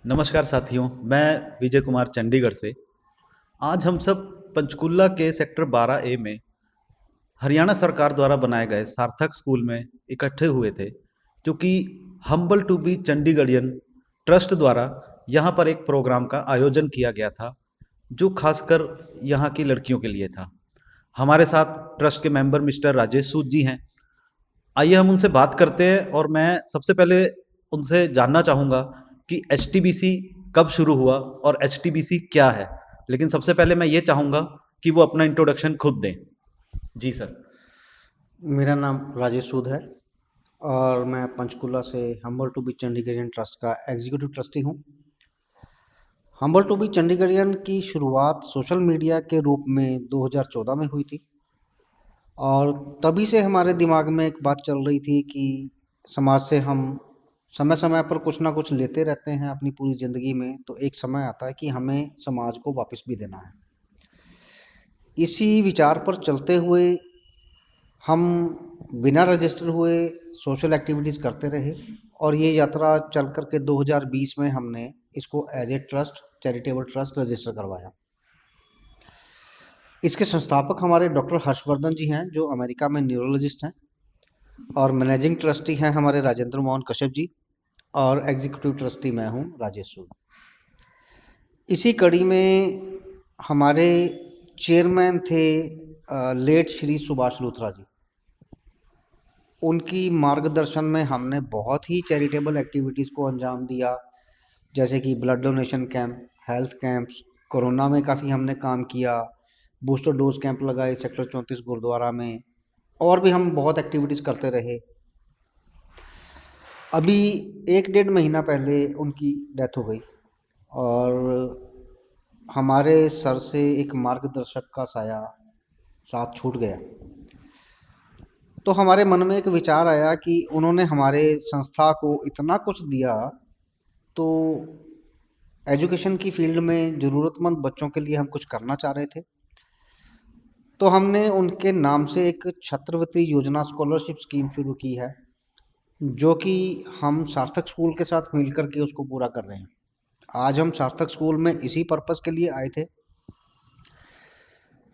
नमस्कार साथियों, मैं विजय कुमार चंडीगढ़ से। आज हम सब पंचकुला के सेक्टर 12A में हरियाणा सरकार द्वारा बनाए गए सार्थक स्कूल में इकट्ठे हुए थे, क्योंकि humble to be Chandigarhian trust द्वारा यहाँ पर एक प्रोग्राम का आयोजन किया गया था, जो खासकर यहाँ की लड़कियों के लिए था। हमारे साथ ट्रस्ट के मेंबर मिस्टर राजेश सूद जी हैं। आइए हम उनसे बात करते हैं और मैं सबसे पहले उनसे जानना चाहूँगा कि एचटीबीसी कब शुरू हुआ और एचटीबीसी क्या है। लेकिन सबसे पहले मैं ये चाहूँगा कि वो अपना इंट्रोडक्शन खुद दें। जी सर। मेरा नाम राजेश सूद है और मैं पंचकुला से humble to be Chandigarhian trust का एग्जीक्यूटिव ट्रस्टी हूँ। हम्बल टू बी चंडीगढ़ियन की शुरुआत सोशल मीडिया के रूप में 2014 में हुई थी और तभी से हमारे दिमाग में एक बात चल रही थी कि समाज से हम समय समय पर कुछ ना कुछ लेते रहते हैं अपनी पूरी ज़िंदगी में, तो एक समय आता है कि हमें समाज को वापस भी देना है। इसी विचार पर चलते हुए हम बिना रजिस्टर हुए सोशल एक्टिविटीज़ करते रहे और ये यात्रा चल कर के 2020 में हमने इसको as a trust, charitable trust register करवाया। इसके संस्थापक हमारे डॉक्टर हर्षवर्धन जी हैं, जो अमेरिका में न्यूरोलॉजिस्ट हैं, और मैनेजिंग ट्रस्टी हैं हमारे राजेंद्र मोहन कश्यप जी, और एग्जीक्यूटिव ट्रस्टी मैं हूँ राजेश सूद। इसी कड़ी में हमारे चेयरमैन थे लेट श्री सुभाष लूथरा जी। उनकी मार्गदर्शन में हमने बहुत ही चैरिटेबल एक्टिविटीज़ को अंजाम दिया, जैसे कि blood donation camp, health camps, corona में काफ़ी हमने काम किया, बूस्टर डोज कैंप लगाए सेक्टर 34 गुरुद्वारा में, और भी हम बहुत एक्टिविटीज़ करते रहे। अभी 1 डेढ़ महीना पहले उनकी डेथ हो गई और हमारे सर से एक मार्गदर्शक का साया साथ छूट गया। तो हमारे मन में एक विचार आया कि उन्होंने हमारे संस्था को इतना कुछ दिया, तो एजुकेशन की फील्ड में ज़रूरतमंद बच्चों के लिए हम कुछ करना चाह रहे थे। तो हमने उनके नाम से एक छात्रवृत्ति योजना स्कॉलरशिप स्कीम शुरू की है, जो कि हम सार्थक स्कूल के साथ मिलकर के उसको पूरा कर रहे हैं। आज हम सार्थक स्कूल में इसी पर्पज़ के लिए आए थे।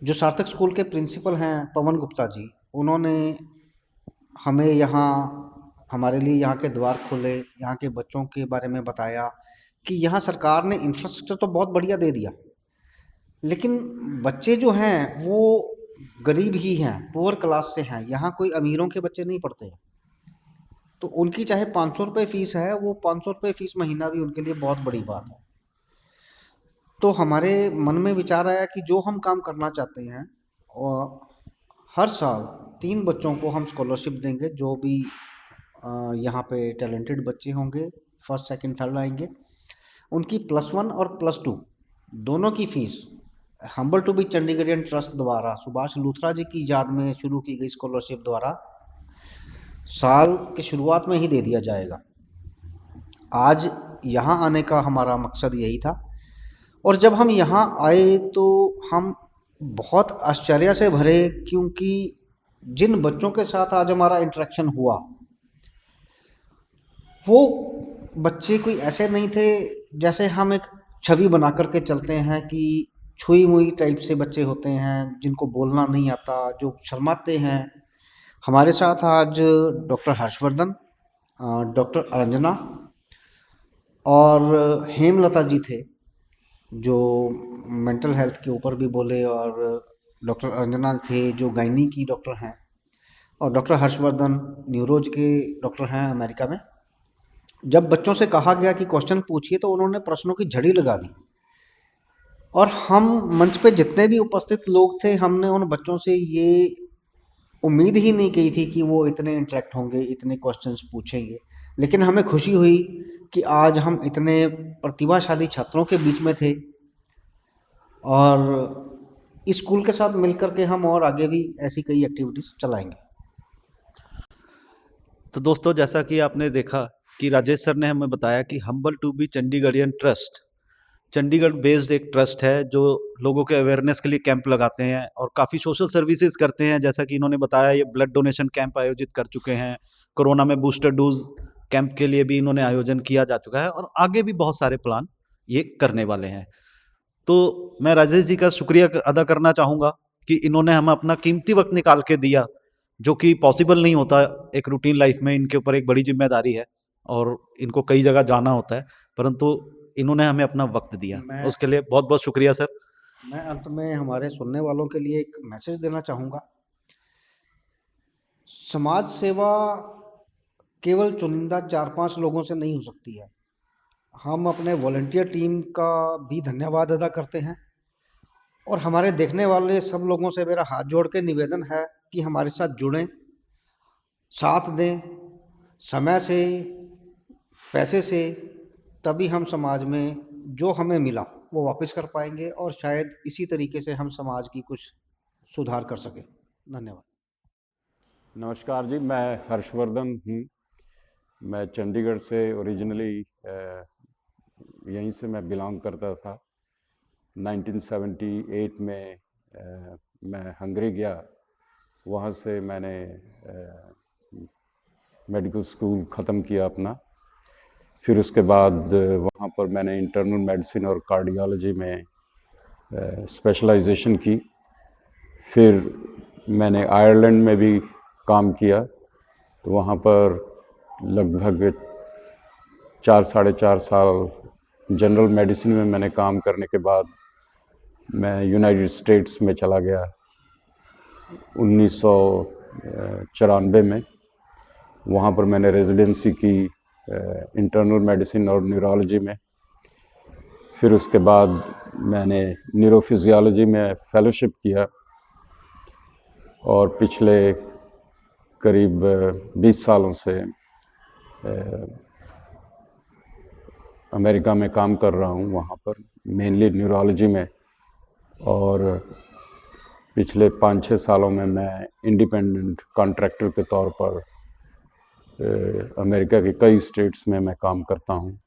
जो सार्थक स्कूल के प्रिंसिपल हैं पवन गुप्ता जी, उन्होंने हमें यहाँ हमारे लिए यहाँ के द्वार खोले, यहाँ के बच्चों के बारे में बताया कि यहाँ सरकार ने इंफ्रास्ट्रक्चर तो बहुत बढ़िया दे दिया, लेकिन बच्चे जो हैं वो गरीब ही हैं, पुअर क्लास से हैं, यहाँ कोई अमीरों के बच्चे नहीं पढ़ते हैं। तो उनकी चाहे 500 रुपये फ़ीस है, वो 500 रुपये फ़ीस महीना भी उनके लिए बहुत बड़ी बात है। तो हमारे मन में विचार आया कि जो हम काम करना चाहते हैं, और हर साल 3 बच्चों को हम स्कॉलरशिप देंगे, जो भी यहाँ पे टैलेंटेड बच्चे होंगे, फर्स्ट सेकंड थर्ड आएंगे, उनकी +1 और +2 दोनों की fees humble to be Chandigarhian trust द्वारा सुभाष लूथरा जी की याद में शुरू की गई स्कॉलरशिप द्वारा साल की शुरुआत में ही दे दिया जाएगा। आज यहाँ आने का हमारा मकसद यही था, और जब हम यहाँ आए तो हम बहुत आश्चर्य से भरे, क्योंकि जिन बच्चों के साथ आज हमारा इंटरेक्शन हुआ, वो बच्चे कोई ऐसे नहीं थे जैसे हम एक छवि बना करके चलते हैं कि छुई मुई टाइप से बच्चे होते हैं, जिनको बोलना नहीं आता, जो शर्माते हैं। हमारे साथ आज डॉक्टर हर्षवर्धन, डॉक्टर अंजना और हेमलता जी थे, जो मेंटल हेल्थ के ऊपर भी बोले, और डॉक्टर अंजना थे जो गायनी की डॉक्टर हैं, और डॉक्टर हर्षवर्धन न्यूरोज के डॉक्टर हैं अमेरिका में। जब बच्चों से कहा गया कि क्वेश्चन पूछिए, तो उन्होंने प्रश्नों की झड़ी लगा दी, और हम मंच पे जितने भी उपस्थित लोग थे, हमने उन बच्चों से ये उम्मीद ही नहीं की थी कि वो इतने इंटरेक्ट होंगे, इतने क्वेश्चंस पूछेंगे। लेकिन हमें खुशी हुई कि आज हम इतने प्रतिभाशाली छात्रों के बीच में थे, और इस स्कूल के साथ मिलकर के हम और आगे भी ऐसी कई एक्टिविटीज़ चलाएंगे। तो दोस्तों, जैसा कि आपने देखा कि राजेश सर ने हमें बताया कि humble to be Chandigarhian trust Chandigarh based एक ट्रस्ट है, जो लोगों के अवेयरनेस के लिए कैंप लगाते हैं और काफ़ी सोशल सर्विसेज करते हैं। जैसा कि इन्होंने बताया, ये ब्लड डोनेशन कैंप आयोजित कर चुके हैं, कोरोना में बूस्टर डोज कैंप के लिए भी इन्होंने आयोजन किया जा चुका है और आगे भी बहुत सारे प्लान ये करने वाले हैं। तो मैं राजेश जी का शुक्रिया अदा करना चाहूँगा कि इन्होंने हमें अपना कीमती वक्त निकाल के दिया, जो कि पॉसिबल नहीं होता। एक रूटीन लाइफ में इनके ऊपर एक बड़ी जिम्मेदारी है और इनको कई जगह जाना होता है, परंतु इन्होंने हमें अपना वक्त दिया, मैं उसके लिए बहुत बहुत शुक्रिया सर। मैं अंत में हमारे सुनने वालों के लिए एक मैसेज देना चाहूँगा। समाज सेवा केवल चुनिंदा 4-5 लोगों से नहीं हो सकती है। हम अपने वॉलंटियर टीम का भी धन्यवाद अदा करते हैं और हमारे देखने वाले सब लोगों से मेरा हाथ जोड़ के निवेदन है कि हमारे साथ जुड़ें, साथ दें, समय से, पैसे से, तभी हम समाज में जो हमें मिला वो वापस कर पाएंगे और शायद इसी तरीके से हम समाज की कुछ सुधार कर सकें। धन्यवाद। नमस्कार जी, मैं हर्षवर्धन हूँ। मैं चंडीगढ़ से ओरिजिनली यहीं से मैं बिलोंग करता था। 1978 में मैं हंगरी गया। वहाँ से मैंने मेडिकल स्कूल ख़त्म किया अपना। फिर उसके बाद वहाँ पर मैंने इंटरनल मेडिसिन और कार्डियोलॉजी में स्पेशलाइजेशन की। फिर मैंने आयरलैंड में भी काम किया, तो वहाँ पर लगभग 4 साढ़े 4 साल जनरल मेडिसिन में मैंने काम करने के बाद मैं यूनाइटेड स्टेट्स में चला गया 1994 में। वहाँ पर मैंने रेजिडेंसी की इंटरनल मेडिसिन और न्यूरोलॉजी में। फिर उसके बाद मैंने न्यूरोफिजियोलॉजी में फेलोशिप किया और पिछले करीब 20 सालों से अमेरिका में काम कर रहा हूँ, वहाँ पर मेनली न्यूरोलॉजी में। और पिछले 5-6 सालों में मैं इंडिपेंडेंट कॉन्ट्रैक्टर के तौर पर अमेरिका के कई स्टेट्स में मैं काम करता हूँ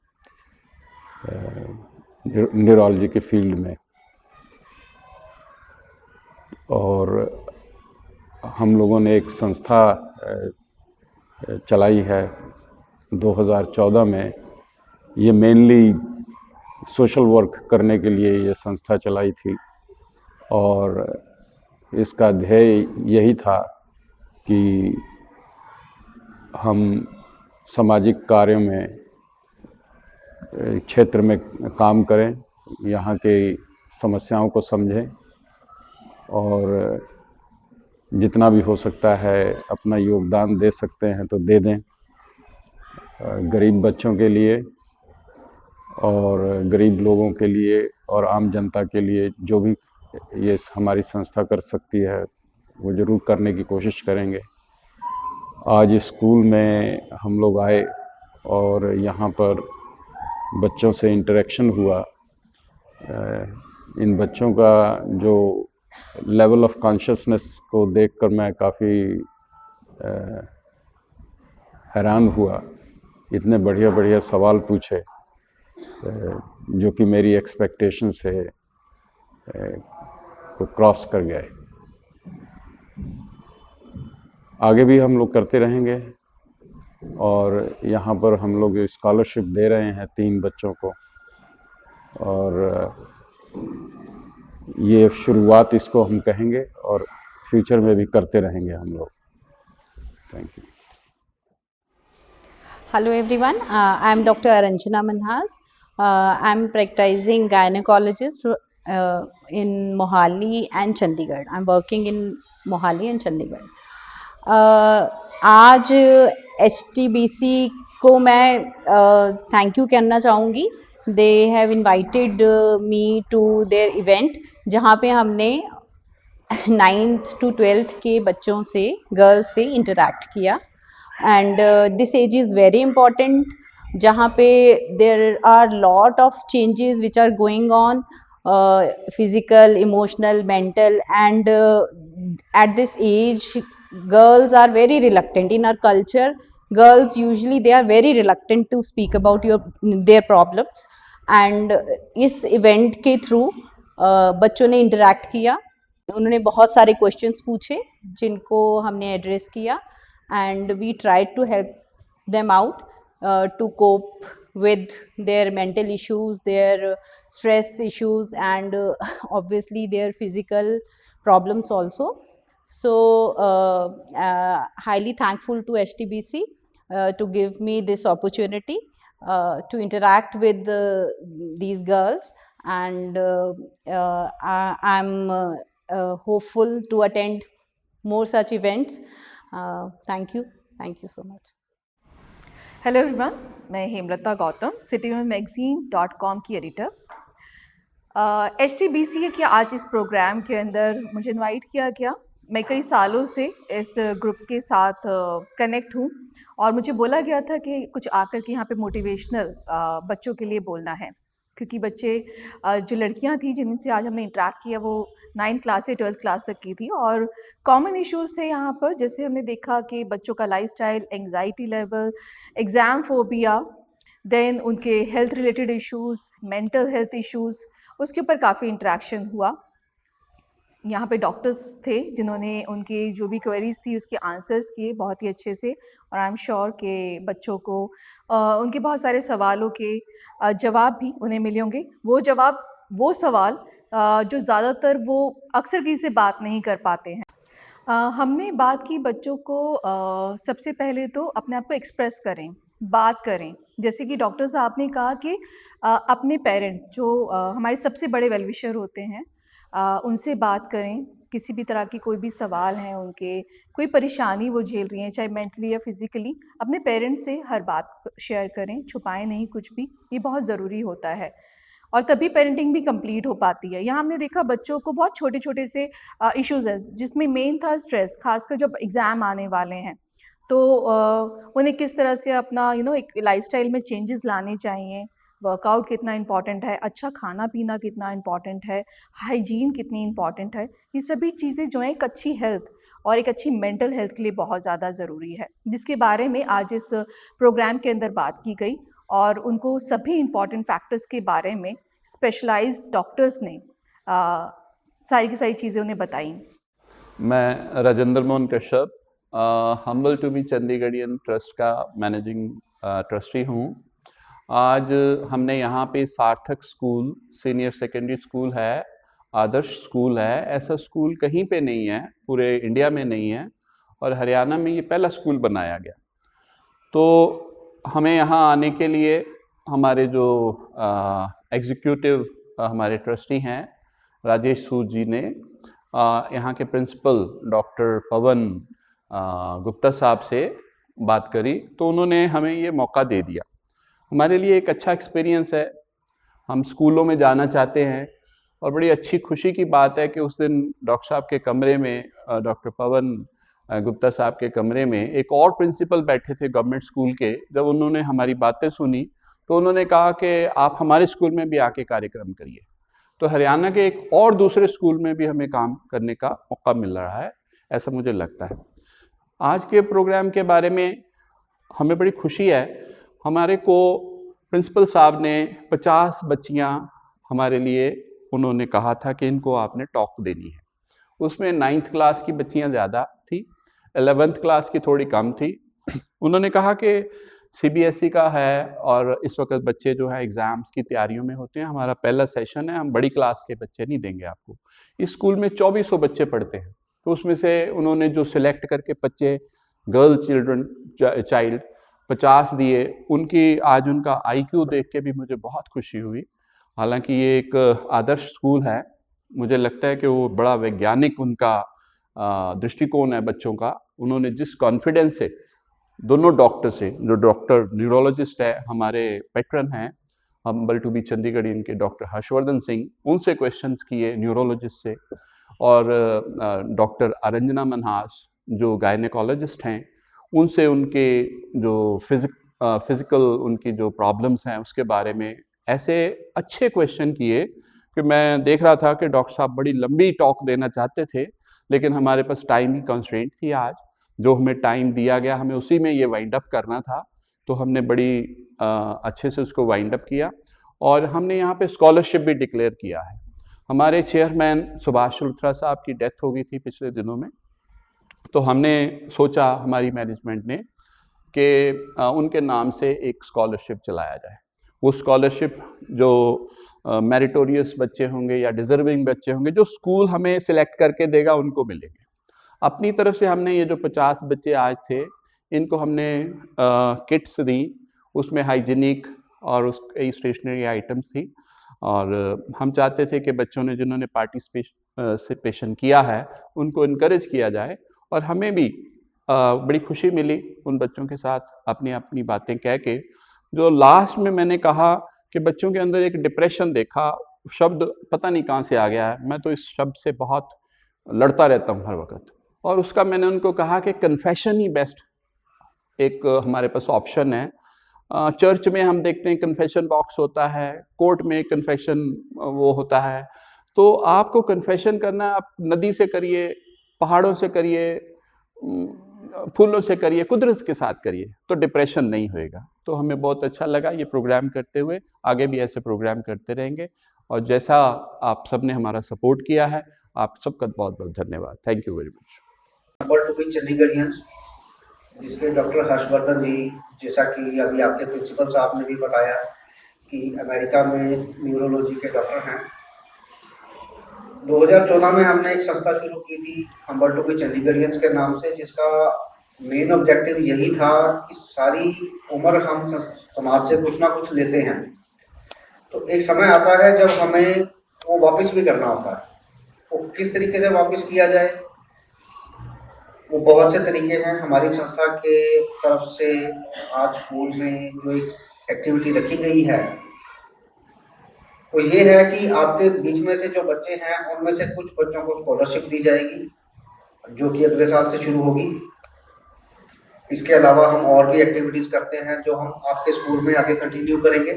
न्यूरोलॉजी के फील्ड में। और हम लोगों ने एक संस्था चलाई है 2014 में। ये मेनली सोशल वर्क करने के लिए ये संस्था चलाई थी और इसका ध्येय यही था कि हम सामाजिक कार्यों में क्षेत्र में काम करें, यहाँ के समस्याओं को समझें और जितना भी हो सकता है अपना योगदान दे सकते हैं तो दे दें। गरीब बच्चों के लिए और गरीब लोगों के लिए और आम जनता के लिए जो भी ये हमारी संस्था कर सकती है वो ज़रूर करने की कोशिश करेंगे। आज स्कूल में हम लोग आए और यहाँ पर बच्चों से इंटरेक्शन हुआ। इन बच्चों का जो लेवल ऑफ कॉन्शियसनेस को देखकर मैं काफ़ी हैरान हुआ। इतने बढ़िया बढ़िया सवाल पूछे जो कि मेरी एक्सपेक्टेशन से को क्रॉस कर गए। आगे भी हम लोग करते रहेंगे और यहाँ पर हम लोग स्कॉलरशिप दे रहे हैं 3 बच्चों को और ये शुरुआत इसको हम कहेंगे और फ्यूचर में भी करते रहेंगे हम लोग। Thank you. Hello everyone, I am Dr. Aranjana Manhas. I am practicing gynecologist in Mohali and Chandigarh. I am working in Mohali and Chandigarh. आज HTBC को मैं थैंक यू कहना चाहूँगी। They have invited me to their event जहाँ पे हमने 9th to 12th के बच्चों से, गर्ल्स से इंटरेक्ट किया। And this age is very important जहाँ पे there are lot of changes which are going on physical, emotional, mental, and at this age girls are very reluctant in our culture. Girls usually they are very reluctant to speak about their problems, and इस event के through बच्चों ने interact किया। उन्होंने बहुत सारे questions पूछे जिनको हमने एड्रेस किया and we try to help them out. to cope with their mental issues, their stress issues, and obviously their physical problems also. So highly thankful to HTBC to give me this opportunity to interact with these girls, and I'm hopeful to attend more such events. Thank you so much. Hello everyone, मैं Hemlata Gautam, citywomagazine.com की editor. HTBC के आज इस programme के अंदर मुझे invite किया गया। मैं कई सालों से इस ग्रुप के साथ कनेक्ट हूँ और मुझे बोला गया था कि कुछ आकर के यहाँ पे मोटिवेशनल बच्चों के लिए बोलना है, क्योंकि बच्चे जो लड़कियाँ थी जिनसे आज हमने इंटरेक्ट किया वो 9th क्लास से 12th क्लास तक की थी, और कॉमन इश्यूज़ थे यहाँ पर। जैसे हमने देखा कि बच्चों का lifestyle, anxiety level, exam phobia, then उनके health related issues, mental health issues, उसके ऊपर काफ़ी इंटरेक्शन हुआ। यहाँ पे डॉक्टर्स थे जिन्होंने उनके जो भी क्वेरीज़ थी उसके आंसर्स किए बहुत ही अच्छे से, और आई एम श्योर कि बच्चों को उनके बहुत सारे सवालों के जवाब भी उन्हें मिले होंगे। वो सवाल जो ज़्यादातर वो अक्सर किसी से बात नहीं कर पाते हैं। हमने बात की बच्चों को सबसे पहले तो अपने आप को एक्सप्रेस करें, बात करें। जैसे कि डॉक्टर साहब ने कहा कि अपने पेरेंट्स जो हमारे सबसे बड़े वेल विशर होते हैं, उनसे बात करें। किसी भी तरह की कोई भी सवाल हैं उनके, कोई परेशानी वो झेल रही हैं चाहे मेंटली या फिज़िकली, अपने पेरेंट्स से हर बात शेयर करें, छुपाएं नहीं कुछ भी। ये बहुत ज़रूरी होता है और तभी पेरेंटिंग भी कंप्लीट हो पाती है। यहाँ हमने देखा बच्चों को बहुत छोटे छोटे से इश्यूज़ हैं, जिसमें मेन था स्ट्रेस, खासकर जब एग्ज़ाम आने वाले हैं तो उन्हें किस तरह से अपना एक लाइफस्टाइल में चेंजेस लाने चाहिए। वर्कआउट कितना इम्पॉर्टेंट है, अच्छा खाना पीना कितना इम्पॉर्टेंट है, हाइजीन कितनी इम्पॉर्टेंट है। ये सभी चीज़ें जो हैं एक अच्छी हेल्थ और एक अच्छी मेंटल हेल्थ के लिए बहुत ज़्यादा ज़रूरी है, जिसके बारे में आज इस प्रोग्राम के अंदर बात की गई और उनको सभी इम्पॉर्टेंट फैक्टर्स के बारे में स्पेशलाइज्ड डॉक्टर्स ने सारी की सारी चीज़ें उन्हें बताई। मैं Rajendra Mohan Kashyap, humble to be Chandigarhian trust का मैनेजिंग ट्रस्टी हूँ। आज हमने यहाँ पे सार्थक स्कूल, सीनियर सेकेंडरी स्कूल है, आदर्श स्कूल है, ऐसा स्कूल कहीं पे नहीं है, पूरे इंडिया में नहीं है, और हरियाणा में ये पहला स्कूल बनाया गया। तो हमें यहाँ आने के लिए हमारे जो एग्जीक्यूटिव हमारे ट्रस्टी हैं राजेश सूद जी ने, यहाँ के प्रिंसिपल डॉक्टर पवन गुप्ता साहब से बात करी, तो उन्होंने हमें ये मौका दे दिया। हमारे लिए एक अच्छा एक्सपीरियंस है। हम स्कूलों में जाना चाहते हैं और बड़ी अच्छी खुशी की बात है कि उस दिन डॉक्टर साहब के कमरे में, डॉक्टर पवन गुप्ता साहब के कमरे में एक और प्रिंसिपल बैठे थे गवर्नमेंट स्कूल के। जब उन्होंने हमारी बातें सुनी तो उन्होंने कहा कि आप हमारे स्कूल में भी आके कार्यक्रम करिए। तो हरियाणा के एक और दूसरे स्कूल में भी हमें काम करने का मौका मिल रहा है, ऐसा मुझे लगता है। आज के प्रोग्राम के बारे में हमें बड़ी खुशी है। हमारे को प्रिंसिपल साहब ने 50 बच्चियाँ हमारे लिए उन्होंने कहा था कि इनको आपने टॉक देनी है। उसमें 9th क्लास की बच्चियाँ ज़्यादा थी, 11th क्लास की थोड़ी कम थी। उन्होंने कहा कि CBSE का है और इस वक्त बच्चे जो हैं एग्ज़ाम्स की तैयारियों में होते हैं, हमारा पहला सेशन है, हम बड़ी क्लास के बच्चे नहीं देंगे आपको। इस स्कूल में 2400 बच्चे पढ़ते हैं, तो उसमें से उन्होंने जो सिलेक्ट करके बच्चे गर्ल चाइल्ड 50 दिए। उनकी आज उनका IQ देख के भी मुझे बहुत खुशी हुई। हालांकि ये एक आदर्श स्कूल है, मुझे लगता है कि वो बड़ा वैज्ञानिक उनका दृष्टिकोण है बच्चों का। उन्होंने जिस कॉन्फिडेंस से दोनों डॉक्टर से, जो डॉक्टर न्यूरोलॉजिस्ट है हमारे पैट्रन हैं हम्बल टू बी चंडीगढ़, इनके डॉक्टर हर्षवर्धन सिंह, उनसे क्वेश्चंस किए न्यूरोलॉजिस्ट से, और डॉक्टर अरंजना मनहास जो गायनेकोलॉजिस्ट हैं उनसे उनके जो फिज़िकल उनकी जो प्रॉब्लम्स हैं उसके बारे में ऐसे अच्छे क्वेश्चन किए कि मैं देख रहा था कि डॉक्टर साहब बड़ी लंबी टॉक देना चाहते थे, लेकिन हमारे पास टाइम की कंस्ट्रेंट थी। आज जो हमें टाइम दिया गया हमें उसी में ये वाइंड अप करना था, तो हमने बड़ी अच्छे से उसको वाइंड अप किया। और हमने यहाँ पे स्कॉलरशिप भी डिक्लेयर किया है। हमारे चेयरमैन सुभाष लुथरा साहब की डेथ हो गई थी पिछले दिनों में, तो हमने सोचा, हमारी मैनेजमेंट ने, कि उनके नाम से एक स्कॉलरशिप चलाया जाए। वो स्कॉलरशिप जो मेरिटोरियस बच्चे होंगे या डिज़र्विंग बच्चे होंगे, जो स्कूल हमें सिलेक्ट करके देगा, उनको मिलेंगे। अपनी तरफ से हमने ये जो 50 बच्चे आज थे, इनको हमने किट्स दी, उसमें हाइजीनिक और उस कई स्टेशनरी आइटम्स थी। और हम चाहते थे कि बच्चों ने जिन्होंने पार्टिसिपेशन किया है उनको इनकरेज किया जाए, और हमें भी बड़ी खुशी मिली उन बच्चों के साथ अपनी अपनी बातें कह के। जो लास्ट में मैंने कहा कि बच्चों के अंदर एक डिप्रेशन देखा, शब्द पता नहीं कहाँ से आ गया है, मैं तो इस शब्द से बहुत लड़ता रहता हूँ हर वक्त, और उसका मैंने उनको कहा कि कन्फेशन ही बेस्ट एक हमारे पास ऑप्शन है। चर्च में हम देखते हैं कन्फेशन बॉक्स होता है, कोर्ट में कन्फेशन वो होता है। तो आपको कन्फेशन करना, आप नदी से करिए, पहाड़ों से करिए, फूलों से करिए, कुदरत के साथ करिए, तो डिप्रेशन नहीं होएगा। तो हमें बहुत अच्छा लगा ये प्रोग्राम करते हुए, आगे भी ऐसे प्रोग्राम करते रहेंगे। और जैसा आप सब ने हमारा सपोर्ट किया है, आप सबका बहुत बहुत धन्यवाद। Thank you very much. Number 2 भी चंडीगढ़ियंस, जिसके डॉक्टर हर्षवर्धन जी, जैसा कि अभी आपके प्रिंसिपल साहब ने भी बताया कि अमेरिका में न्यूरोलॉजी के डॉक्टर हैं। 2014 में हमने एक संस्था शुरू की थी नंबर 2 भी चंडीगढ़ियंस के नाम से, जिसका मेन ऑब्जेक्टिव यही था कि सारी उम्र हम समाज से कुछ ना कुछ लेते हैं, तो एक समय आता है जब हमें वो वापस भी करना होता है। वो किस तरीके से वापस किया जाए, वो बहुत से तरीके हैं। हमारी संस्था के तरफ से आज स्कूल में जो एक एक्टिविटी रखी गई है वो ये है कि आपके बीच में से जो बच्चे हैं उनमें से कुछ बच्चों को स्कॉलरशिप दी जाएगी, जो कि अगले साल से शुरू होगी। इसके अलावा हम और भी एक्टिविटीज़ करते हैं जो हम आपके स्कूल में आगे कंटिन्यू करेंगे,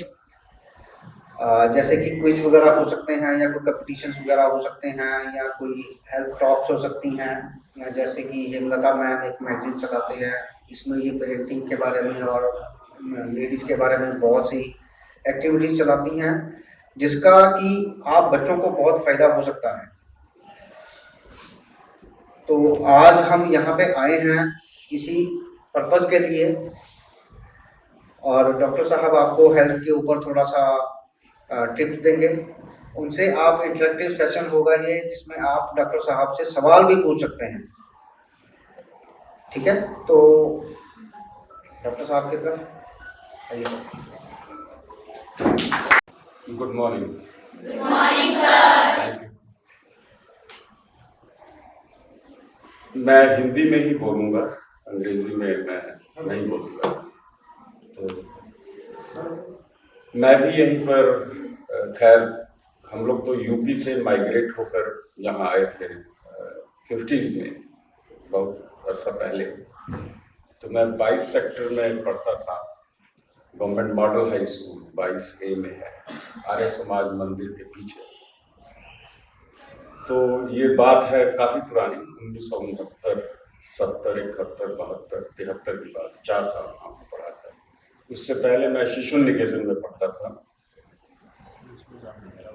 जैसे कि क्विज वगैरह हो सकते हैं, या कोई कंपटीशंस वगैरह हो सकते हैं, या कोई हेल्थ टॉक्स हो सकती हैं, या जैसे कि हेमलता मैम एक मैगजीन चलाते हैं, इसमें ये पेरेंटिंग के बारे में और लेडीज़ के बारे में बहुत सी एक्टिविटीज़ चलाती हैं, जिसका कि आप बच्चों को बहुत फ़ायदा हो सकता है। तो आज हम यहाँ पे आए हैं इसी पर्पज़ के लिए, और डॉक्टर साहब आपको हेल्थ के ऊपर थोड़ा सा टिप्स देंगे। उनसे आप इंटरेक्टिव सेशन होगा ये, जिसमें आप डॉक्टर साहब से सवाल भी पूछ सकते हैं। ठीक है, तो डॉक्टर साहब की तरफ आइए। Good morning. Good morning sir. Thank you. मैं हिंदी में ही बोलूँगा, अंग्रेजी में मैं नहीं बोलूँगा। तो मैं भी यहीं पर, खैर हम लोग तो यूपी से माइग्रेट होकर यहाँ आए थे 50s में, बहुत अर्सा पहले। तो मैं 22 सेक्टर में पढ़ता था, government model high school 22A में है, आर्य समाज मंदिर के पीछे। तो ये बात है काफ़ी पुरानी, 1969, 70, 71, 72, 73 की बात, 4 साल वहाँ पर पढ़ा था। उससे पहले मैं शिशु निकेतन में पढ़ता था।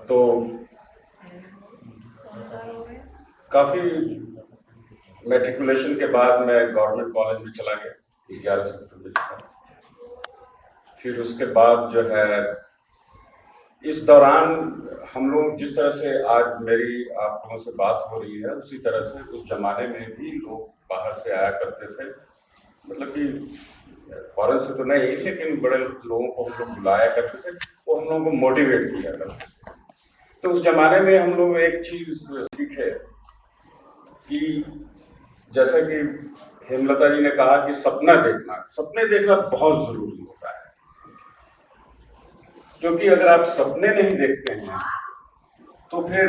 तो काफ़ी मैट्रिकुलेशन के बाद मैं गवर्नमेंट कॉलेज में चला गया, 11 सेक्टर में था। फिर उसके बाद जो है, इस दौरान हम लोग जिस तरह से आज मेरी आप लोगों से बात हो रही है, उसी तरह से उस जमाने में भी लोग बाहर से आया करते थे, मतलब कि फॉरेन से तो नहीं, लेकिन बड़े लोगों को हम लोग बुलाया करते थे, वो हम लोगों को मोटिवेट किया करते थे। तो उस जमाने में हम लोग एक चीज़ सीखे कि जैसा कि हेमलता जी ने कहा कि सपने देखना बहुत ज़रूरी होता है, क्योंकि अगर आप सपने नहीं देखते हैं तो फिर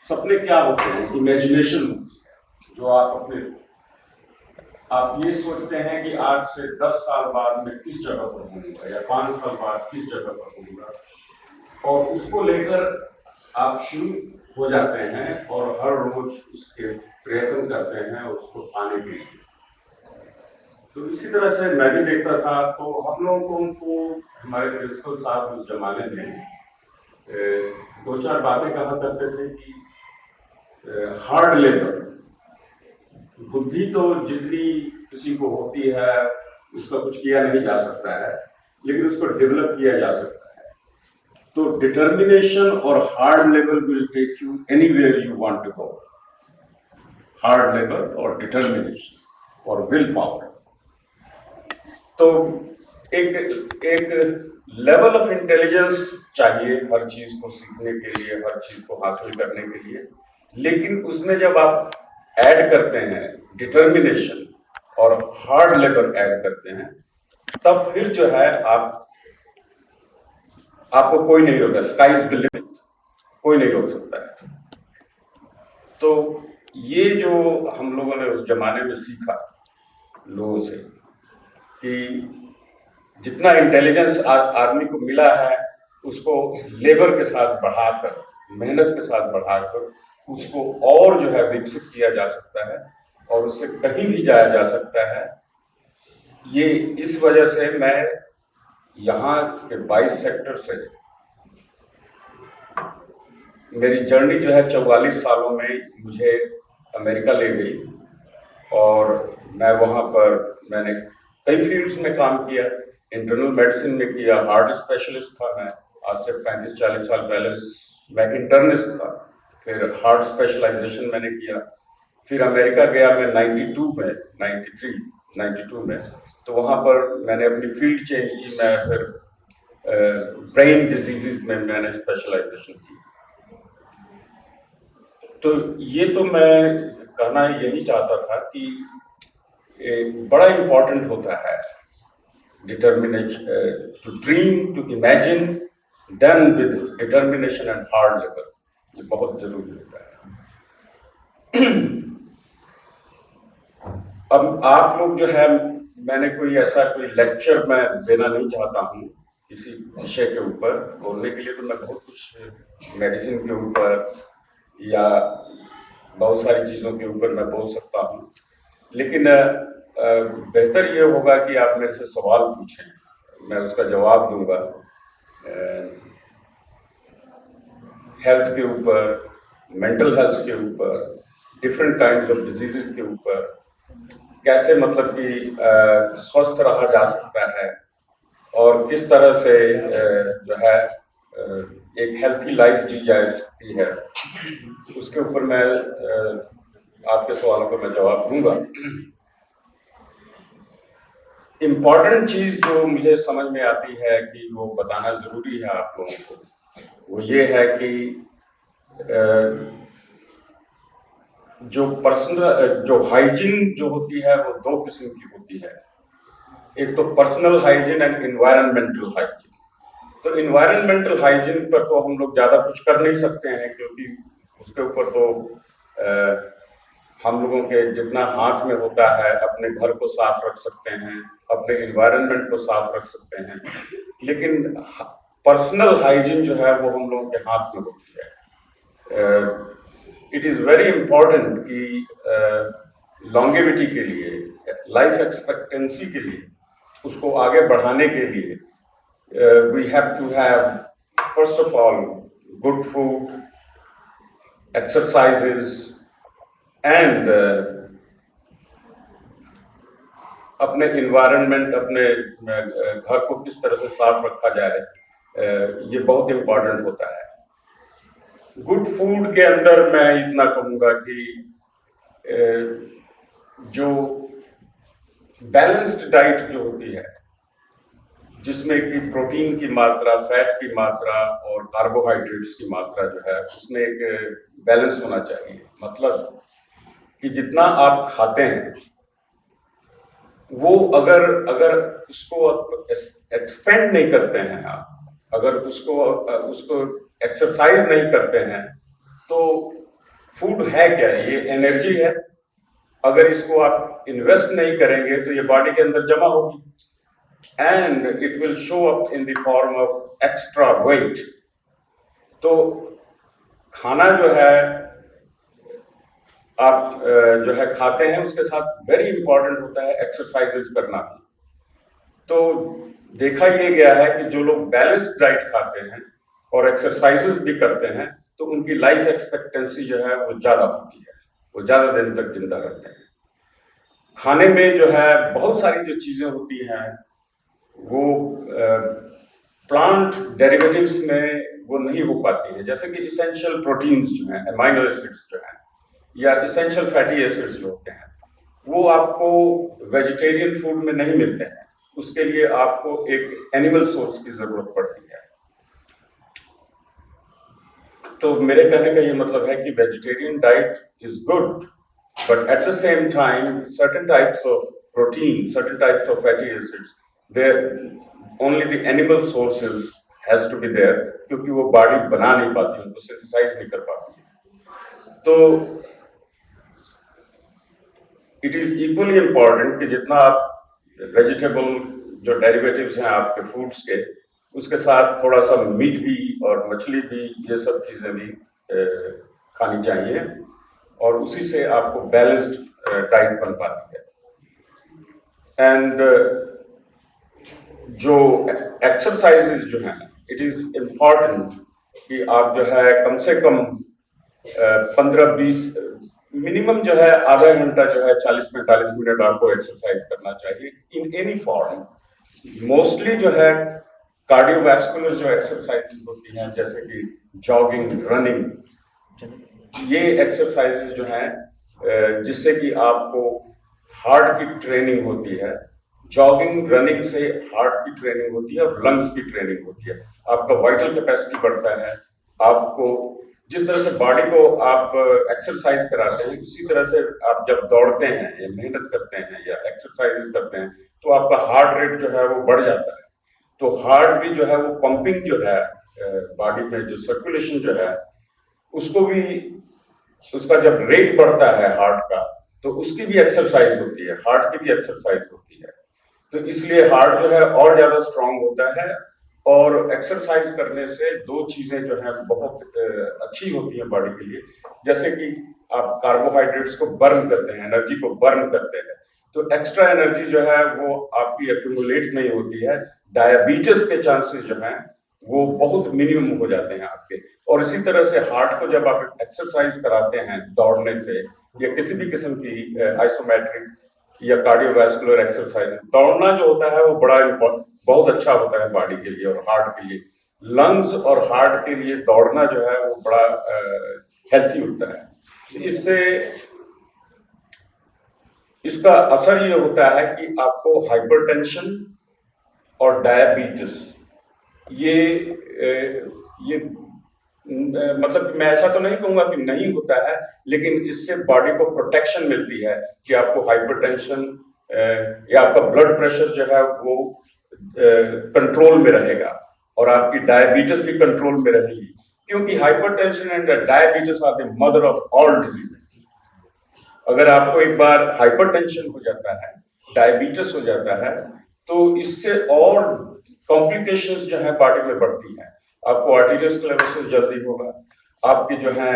सपने क्या होते हैं, इमेजिनेशन होती है, जो आप ये सोचते हैं कि आज से 10 साल बाद मैं किस जगह पर होऊंगा, या 5 साल बाद किस जगह पर होऊंगा, और उसको लेकर आप शुरू हो जाते हैं और हर रोज उसके प्रयत्न करते हैं उसको पाने के लिए। तो इसी तरह से मैं भी देखता था। तो हम लोगों को उनको हमारे प्रिंसिपल साहब उस जमाने में 2-4 बातें कहा करते थे कि हार्ड लेबर, बुद्धि तो जितनी किसी को होती है उसका कुछ किया नहीं जा सकता है, लेकिन उसको डेवलप किया जा सकता है। तो डिटर्मिनेशन और hard labour will take you anywhere you want to go. Hard labour और डिटर्मिनेशन और विल पावर। तो एक लेवल ऑफ इंटेलिजेंस चाहिए हर चीज को सीखने के लिए, हर चीज को हासिल करने के लिए, लेकिन उसमें जब आप ऐड करते हैं डिटर्मिनेशन और हार्ड लेबर ऐड करते हैं, तब फिर जो है आपको कोई नहीं रोका। स्काई इज द लिमिट, कोई नहीं रोक सकता है। तो ये जो हम लोगों ने उस जमाने में सीखा लोगों से कि जितना इंटेलिजेंस आदमी को मिला है उसको लेबर के साथ बढ़ाकर, मेहनत के साथ बढ़ाकर उसको और जो है विकसित किया जा सकता है और उससे कहीं भी जाया जा सकता है। ये इस वजह से मैं यहाँ के 22 सेक्टर से मेरी जर्नी जो है 44 सालों में मुझे अमेरिका ले गई और मैं वहाँ पर मैंने कई फील्ड्स में काम किया। इंटरनल मेडिसिन में किया, हार्ट स्पेशलिस्ट था मैं, आज से 35-40 साल पहले मैं इंटर्निस्ट था। फिर हार्ट स्पेशलाइजेशन मैंने किया। फिर अमेरिका गया मैं 92 में, तो वहाँ पर मैंने अपनी फील्ड चेंज की। मैं फिर ब्रेन डिजीजेस में मैंने स्पेशलाइजेशन की। तो ये तो मैं कहना यही चाहता था कि बड़ा इम्पोर्टेंट होता है determination, to dream, to imagine, done with determination and hard labour. ये बहुत जरूरी होता है। अब आप लोग जो है, मैंने कोई लेक्चर मैं देना नहीं चाहता हूँ किसी विषय के ऊपर। बोलने के लिए तो मैं बहुत कुछ मेडिसिन के ऊपर या बहुत सारी चीज़ों के ऊपर मैं बोल सकता हूँ, लेकिन बेहतर ये होगा कि आप मेरे से सवाल पूछें, मैं उसका जवाब दूंगा। हेल्थ के ऊपर, मेंटल हेल्थ के ऊपर, डिफरेंट काइंड्स ऑफ डिजीजेस के ऊपर, कैसे मतलब कि स्वस्थ रहा जा सकता है और किस तरह से जो है एक हेल्थी लाइफ जी जा सकती है, उसके ऊपर मैं आपके सवालों का मैं जवाब दूंगा। इम्पॉर्टेंट चीज जो मुझे समझ में आती है कि वो बताना जरूरी है आप लोगों को, वो ये है कि जो हाइजीन जो होती है वो दो किस्म की होती है। एक तो personal hygiene and environmental hygiene. तो एनवायरमेंटल हाइजीन पर तो हम लोग ज्यादा कुछ कर नहीं सकते हैं, क्योंकि उसके ऊपर तो हम लोगों के जितना हाथ में होता है, अपने घर को साफ रख सकते हैं, अपने एनवायरनमेंट को साफ रख सकते हैं, लेकिन पर्सनल हाइजीन जो है वो हम लोगों के हाथ में होती है। इट इज़ वेरी इम्पोर्टेंट कि लॉन्गेविटी के लिए, लाइफ एक्सपेक्टेंसी के लिए, उसको आगे बढ़ाने के लिए we have to have first of all good food, exercises and अपने इन्वायरमेंट, अपने घर को किस तरह से साफ रखा जाए, ये बहुत इम्पोर्टेंट होता है। गुड फूड के अंदर मैं इतना कहूँगा कि जो बैलेंस्ड डाइट जो होती है, जिसमें कि प्रोटीन की मात्रा, फैट की मात्रा और कार्बोहाइड्रेट्स की मात्रा जो है, उसमें एक बैलेंस होना चाहिए। मतलब कि जितना आप खाते हैं वो अगर उसको एक्सपेंड नहीं करते हैं आप, अगर उसको एक्सरसाइज नहीं करते हैं, तो फूड है क्या? ये एनर्जी है। अगर इसको आप इन्वेस्ट नहीं करेंगे तो ये बॉडी के अंदर जमा होगी and it will show up in the form of extra weight. तो खाना जो है आप जो है खाते हैं, उसके साथ वेरी इंपॉर्टेंट होता है एक्सरसाइजेस करना भी। तो देखा ये गया है कि जो लोग बैलेंस्ड डाइट खाते हैं और एक्सरसाइजेस भी करते हैं, तो उनकी लाइफ एक्सपेक्टेंसी जो है वो ज़्यादा होती है, वो ज़्यादा दिन तक जिंदा रहते हैं। खाने में जो है बहुत सारी जो चीज़ें होती हैं वो प्लांट डेरिवेटिव्स में वो नहीं हो पाती है, जैसे कि इसेंशियल प्रोटीन्स जो हैं, अमाइनो एसिड्स जो हैं या इसेंशियल फैटी एसिड्स जो होते हैं, वो आपको वेजिटेरियन फूड में नहीं मिलते हैं। उसके लिए आपको एक एनिमल सोर्स की ज़रूरत पड़ती है। तो मेरे कहने का ये मतलब है कि vegetarian diet is good, but at the same time certain types of protein, certain types of fatty acids, there only the animal sources has to be there, क्योंकि वो बॉडी बना नहीं पाती, उनको सिंथेसाइज नहीं कर पाती है। तो इट इज इक्वली इम्पॉर्टेंट कि जितना आप वेजिटेबल जो डेरिवेटिव्स हैं आपके फूड्स के, उसके साथ थोड़ा सा मीट भी और मछली भी, ये सब चीज़ें भी खानी चाहिए, और उसी से आपको बैलेंस्ड डाइट बन पाती है। एंड जो एक्सरसाइजेज जो हैं, इट इज़ इम्पॉर्टेंट कि आप जो है कम से कम 15-20 मिनिमम जो है आधा घंटा जो है 40-45 मिनट आपको एक्सरसाइज करना चाहिए इन एनी फॉर्म। मोस्टली जो है कार्डियोवैस्कुलर जो एक्सरसाइजेज होती हैं, जैसे कि जॉगिंग, रनिंग, ये एक्सरसाइजेज जो हैं जिससे कि आपको हार्ट की ट्रेनिंग होती है। जॉगिंग, रनिंग से हार्ट की ट्रेनिंग होती है और लंग्स की ट्रेनिंग होती है, आपका वाइटल कैपेसिटी बढ़ता है। आपको जिस तरह से बॉडी को आप एक्सरसाइज कराते हैं, उसी तरह से आप जब दौड़ते हैं या मेहनत करते हैं या एक्सरसाइजेस करते हैं, तो आपका हार्ट रेट जो है वो बढ़ जाता है। तो हार्ट भी जो है वो पंपिंग जो है बॉडी में, जो सर्कुलेशन जो है उसको भी, उसका जब रेट बढ़ता है हार्ट का, तो उसकी भी एक्सरसाइज होती है, हार्ट की भी एक्सरसाइज होती है। तो इसलिए हार्ट जो है और ज्यादा स्ट्रांग होता है। और एक्सरसाइज करने से दो चीजें जो है बहुत अच्छी होती हैं बॉडी के लिए, जैसे कि आप कार्बोहाइड्रेट्स को बर्न करते हैं, एनर्जी को बर्न करते हैं, तो एक्स्ट्रा एनर्जी जो है वो आपकी एक्यूमुलेट नहीं होती है। डायबिटीज के चांसेस जो हैं वो बहुत मिनिमम हो जाते हैं आपके। और इसी तरह से हार्ट को जब आप एक्सरसाइज कराते हैं दौड़ने से या किसी भी किस्म की आइसोमेट्रिक या कार्डियोवैस्कुलर एक्सरसाइज, दौड़ना जो होता है वो बहुत अच्छा होता है बॉडी के लिए और हार्ट के लिए। लंग्स और हार्ट के लिए दौड़ना जो है वो बड़ा हेल्थी होता है। इससे इसका असर ये होता है कि आपको हाइपरटेंशन और डायबिटीज ये मतलब मैं ऐसा तो नहीं कहूंगा कि नहीं होता है, लेकिन इससे बॉडी को प्रोटेक्शन मिलती है कि आपको हाइपरटेंशन या आपका ब्लड प्रेशर जो है वो कंट्रोल में रहेगा और आपकी डायबिटीज भी कंट्रोल में रहेगी, क्योंकि hypertension and diabetes are the mother of all diseases. अगर आपको एक बार हाइपरटेंशन हो जाता है, डायबिटीज हो जाता है, तो इससे और कॉम्प्लिकेशंस जो है बॉडी में बढ़ती हैं। आपको आर्टेरियोस्क्लेरोसिस जल्दी होगा, आपकी जो है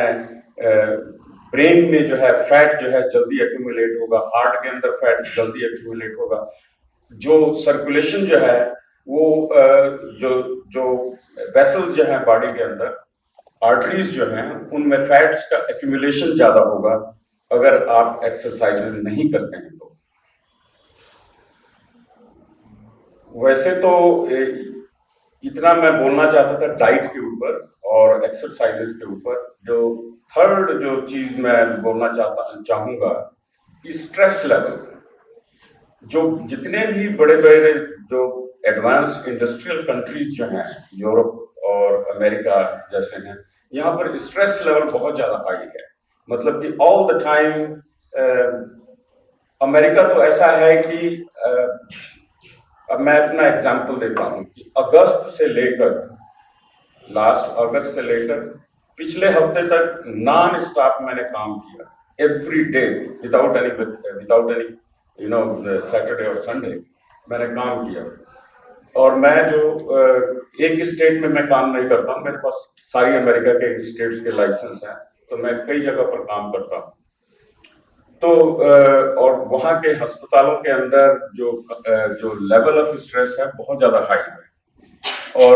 ब्रेन में जो है फैट जो है जल्दी एक्यूमुलेट होगा, हार्ट के अंदर फैट जल्दी एक्यूमुलेट होगा, जो सर्कुलेशन जो है वो जो वेसल्स जो है बॉडी के अंदर, आर्टरीज जो हैं, उनमें फैट्स का एक्यूमुलेशन ज्यादा होगा अगर आप एक्सरसाइजेज नहीं करते हैं तो। वैसे तो इतना मैं बोलना चाहता था डाइट के ऊपर और एक्सरसाइजेस के ऊपर। जो थर्ड जो चीज मैं बोलना चाहूंगा कि स्ट्रेस लेवल, जो जितने भी बड़े बड़े जो एडवांस्ड इंडस्ट्रियल कंट्रीज जो हैं, यूरोप और अमेरिका जैसे हैं, यहाँ पर स्ट्रेस लेवल बहुत ज्यादा हाई है। मतलब कि ऑल द टाइम अमेरिका तो ऐसा है कि अब मैं अपना एग्जांपल देता हूँ कि अगस्त से लेकर, लास्ट अगस्त से लेकर पिछले हफ्ते तक नॉन स्टॉप मैंने काम किया, every day without any Saturday और संडे मैंने काम किया। और मैं जो एक स्टेट में मैं काम नहीं करता हूँ, मेरे पास सारी अमेरिका के स्टेट्स के लाइसेंस हैं, तो मैं कई जगह पर काम करता हूँ। तो और वहाँ के अस्पतालों के अंदर जो लेवल ऑफ स्ट्रेस है बहुत ज़्यादा हाई है, और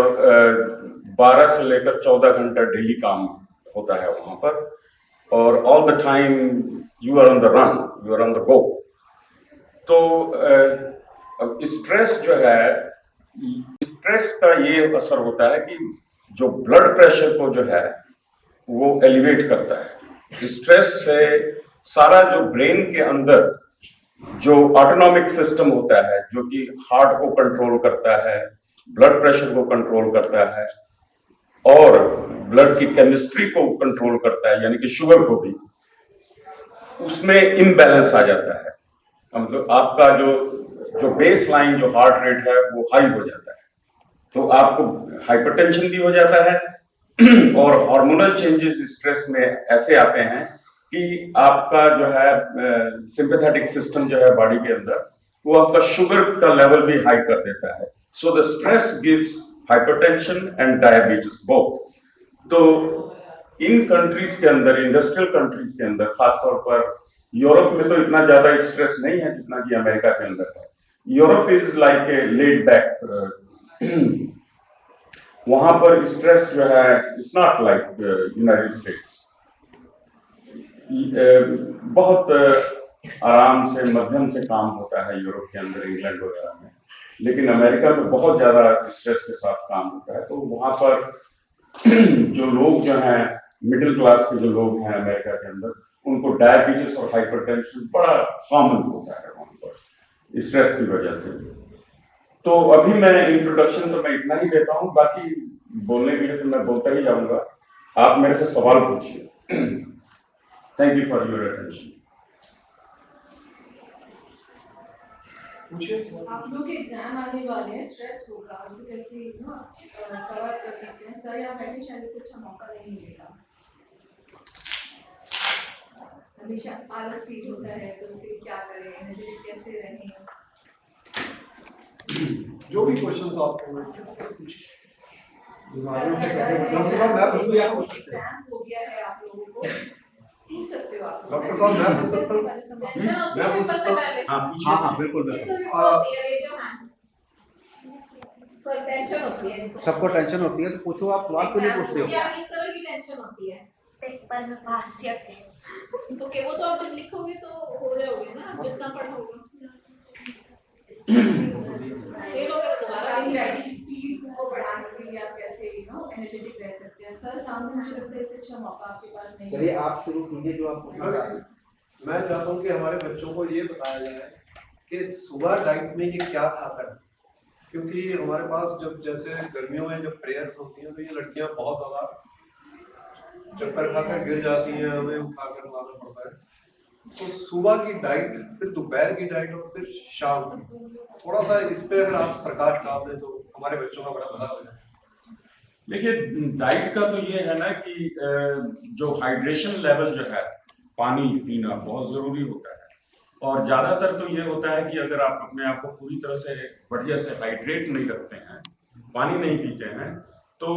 12 से लेकर 14 घंटा डेली काम होता है वहाँ पर, और all the time you are on the run, you are on the go. तो अब स्ट्रेस जो है, स्ट्रेस का ये असर होता है कि जो ब्लड प्रेशर को जो है वो एलिवेट करता है। स्ट्रेस से सारा जो ब्रेन के अंदर जो ऑटोनॉमिक सिस्टम होता है, जो कि हार्ट को कंट्रोल करता है, ब्लड प्रेशर को कंट्रोल करता है और ब्लड की केमिस्ट्री को कंट्रोल करता है, यानी कि शुगर को भी, उसमें इम्बैलेंस आ जाता है। मतलब आपका जो बेस लाइन जो हार्ट रेट है वो हाई हो जाता है, तो आपको हाइपरटेंशन भी हो जाता है और हार्मोनल चेंजेस स्ट्रेस में ऐसे आते हैं कि आपका जो है सिंपैथेटिक सिस्टम जो है बॉडी के अंदर, वो आपका शुगर का लेवल भी हाई कर देता है। So the stress gives hypertension and diabetes both. तो इन कंट्रीज के अंदर, इंडस्ट्रियल कंट्रीज के अंदर, खासतौर पर यूरोप में तो इतना ज्यादा स्ट्रेस नहीं है जितना कि अमेरिका के अंदर है। Europe is like a laid back. वहां पर स्ट्रेस जो है it's not like United states. बहुत आराम से, मध्यम से काम होता है यूरोप के अंदर, इंग्लैंड वगैरह में, लेकिन अमेरिका में बहुत ज्यादा स्ट्रेस के साथ काम होता है। तो वहां पर जो लोग जो हैं, मिडिल क्लास के जो लोग हैं अमेरिका के अंदर, उनको डायबिटीज और हाइपरटेंशन बड़ा कॉमन होता है वहां पर स्ट्रेस की वजह से। तो अभी मैं इंट्रोडक्शन तो मैं इतना ही देता हूँ, बाकी बोलने के लिए तो मैं बोलता ही जाऊंगा। आप मेरे से सवाल पूछिए। Thank you for your attention. आप लोग के एग्जाम आने वाले हैं, स्ट्रेस होगा, आप लोग कैसे कवर कर सकते हैं? सर यहाँ बैठे शायद इससे अच्छा मौका नहीं मिलेगा। हमेशा आलस फील होता है, तो उसके लिए क्या करें, एनर्जेटिक कैसे रहें? जो भी क्वेश्चंस आपको एग्जाम हो गया है, आप लोगों को पूछ सकते हो। आप डॉक्टर साहब मैं पूछ सकता हूँ? मैं पूछ सकता हूँ? हाँ पूछिए। हाँ बिल्कुल टेंशन होती है, सबको टेंशन होती है, तो पूछो, आप सवाल क्यों नहीं पूछते हो? क्या इस तरह की टेंशन होती है? पेपर में पास या फेल। ओके, वो तो आप जब लिखोगे तो हो जाओगे ना, जितना पढ़ोगे। फेल हो गया तो दोबारा राइटिंग स्पीड को बढ़ाने के लिए आप कैसे एनर्जेटिक रह सकते हैं? सर सामने मुझे लगता है इससे अच्छा मौका आपके पास नहीं है। चलिए आप शुरू कीजिए जो आप पूछना चाहते हैं। मैं चाहता हूँ कि हमारे बच्चों को ये बताया जाए कि सुबह डाइट में ये क्या खाता है, क्योंकि हमारे पास जब जैसे गर्मियों में जब प्रेयर्स होती हैं तो ये लड़कियां बहुत ज़्यादा चक्कर खाकर गिर जाती हैं, हमें उठाकर लाना पड़ता है। तो सुबह की डाइट, फिर दोपहर की डाइट और फिर शाम की, थोड़ा सा इस पे अगर आप प्रकाश डाल दें तो हमारे बच्चों का बड़ा भला हो जाए। देखिए, डाइट का तो ये है ना कि जो हाइड्रेशन लेवल जो है, पानी पीना बहुत जरूरी होता है। और ज्यादातर तो ये होता है कि अगर आप अपने आप को पूरी तरह से बढ़िया से हाइड्रेट नहीं रखते हैं, पानी नहीं पीते हैं, तो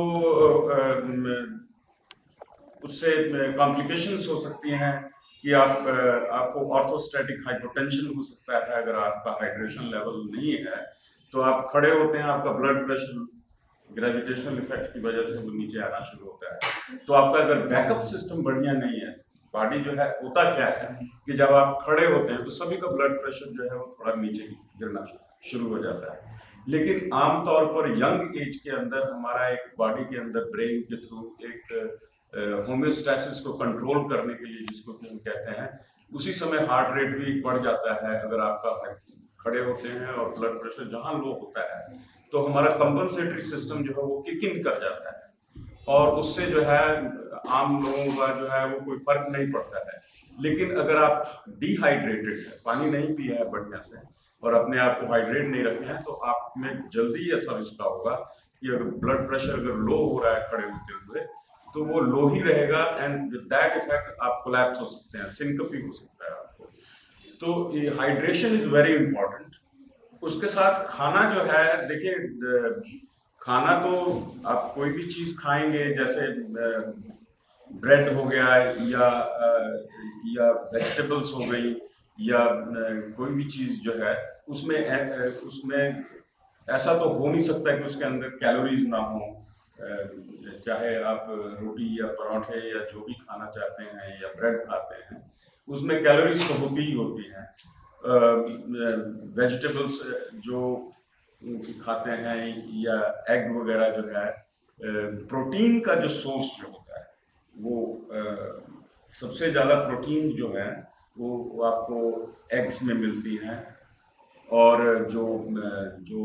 उससे कॉम्प्लिकेशंस हो सकती हैं कि आपको ऑर्थोस्टैटिक हाइपोटेंशन हो सकता है। अगर आपका हाइड्रेशन लेवल नहीं है तो आप खड़े होते हैं, आपका ब्लड प्रेशर ग्रेविटेशनल इफेक्ट की वजह से वो नीचे आना शुरू होता है। तो आपका अगर बैकअप सिस्टम बढ़िया नहीं है, बॉडी जो है, होता क्या है कि जब आप खड़े होते हैं तो सभी का ब्लड प्रेशर जो है वो थोड़ा नीचे गिरना शुरू हो जाता है। लेकिन आमतौर पर यंग एज के अंदर हमारा एक बॉडी के अंदर ब्रेन के थ्रू एक होम्योस्टैसिस को कंट्रोल करने के लिए, जिसको कि हम कहते हैं, उसी समय हार्ट रेट भी बढ़ जाता है अगर आपका खड़े होते हैं और ब्लड प्रेशर जहाँ लो होता है, तो हमारा कंपनसेटरी सिस्टम जो है वो किक इन कर जाता है और उससे जो है आम लोगों का जो है वो कोई फर्क नहीं पड़ता है। लेकिन अगर आप डिहाइड्रेटेड है, पानी नहीं पिया है बढ़िया से और अपने आप को हाइड्रेट नहीं रखे हैं, तो आप में जल्दी असर इसका होगा कि अगर ब्लड प्रेशर अगर लो हो रहा है खड़े होते हुए, तो वो लो ही रहेगा एंड विद दैट इफेक्ट आप कोलैप्स हो सकते हैं, सिंकपी हो सकता है आपको। तो ये हाइड्रेशन इज वेरी इंपॉर्टेंट। उसके साथ खाना जो है, देखिए खाना तो आप कोई भी चीज खाएंगे, जैसे ब्रेड हो गया या वेजिटेबल्स हो गई या कोई भी चीज जो है, उसमें ऐसा तो हो नहीं सकता कि उसके अंदर कैलोरीज ना हो। चाहे आप रोटी या पराठे या जो भी खाना चाहते हैं या ब्रेड खाते हैं, उसमें कैलोरीज तो होती ही होती हैं। वेजिटेबल्स जो खाते हैं या एग वगैरह जो है, प्रोटीन का जो सोर्स जो होता है वो सबसे ज़्यादा प्रोटीन जो है वो आपको एग्स में मिलती है, और जो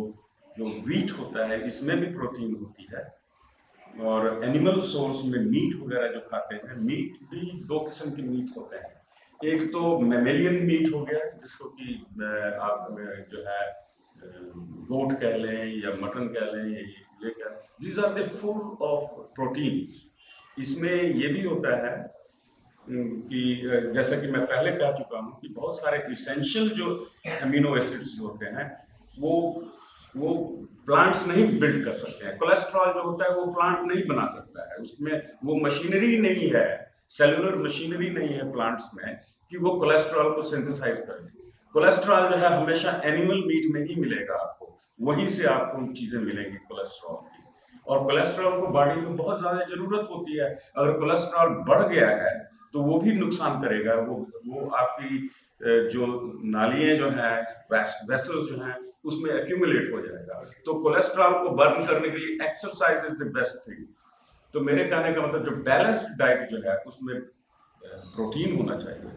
व्हीट होता है इसमें भी प्रोटीन होती है। और एनिमल सोर्स में मीट वगैरह जो खाते हैं, मीट भी दो किस्म के मीट होते हैं। एक तो मैमेलियन मीट हो गया, जिसको कि आप जो है गोट कह लें या मटन कह लें, ये कह लें, these are the full of proteins. इसमें ये भी होता है कि जैसा कि मैं पहले कह चुका हूँ कि बहुत सारे इसेंशियल जो अमीनो एसिड्स होते हैं वो प्लांट्स नहीं बिल्ड कर सकते हैं। कोलेस्ट्रॉल जो होता है वो प्लांट नहीं बना सकता है, उसमें वो मशीनरी नहीं है, सेलुलर मशीनरी नहीं है प्लांट्स में कि वो कोलेस्ट्रॉल को सिंथेसाइज कर ले। कोलेस्ट्रॉल जो है हमेशा एनिमल मीट में ही मिलेगा आपको, वहीं से आपको चीज़ें मिलेंगी कोलेस्ट्रॉल की। और कोलेस्ट्रॉल को बॉडी में बहुत ज़्यादा ज़रूरत होती है। अगर कोलेस्ट्रॉल बढ़ गया है तो वो भी नुकसान करेगा, वो आपकी जो नालियाँ जो हैं, वेसल्स जो हैं, उसमें एक्यूमुलेट हो जाएगा। तो कोलेस्ट्रॉल को बर्न करने के लिए exercise is the best thing. तो मेरे कहने का मतलब जो बैलेंस्ड डाइट जो है उसमें प्रोटीन होना चाहिए।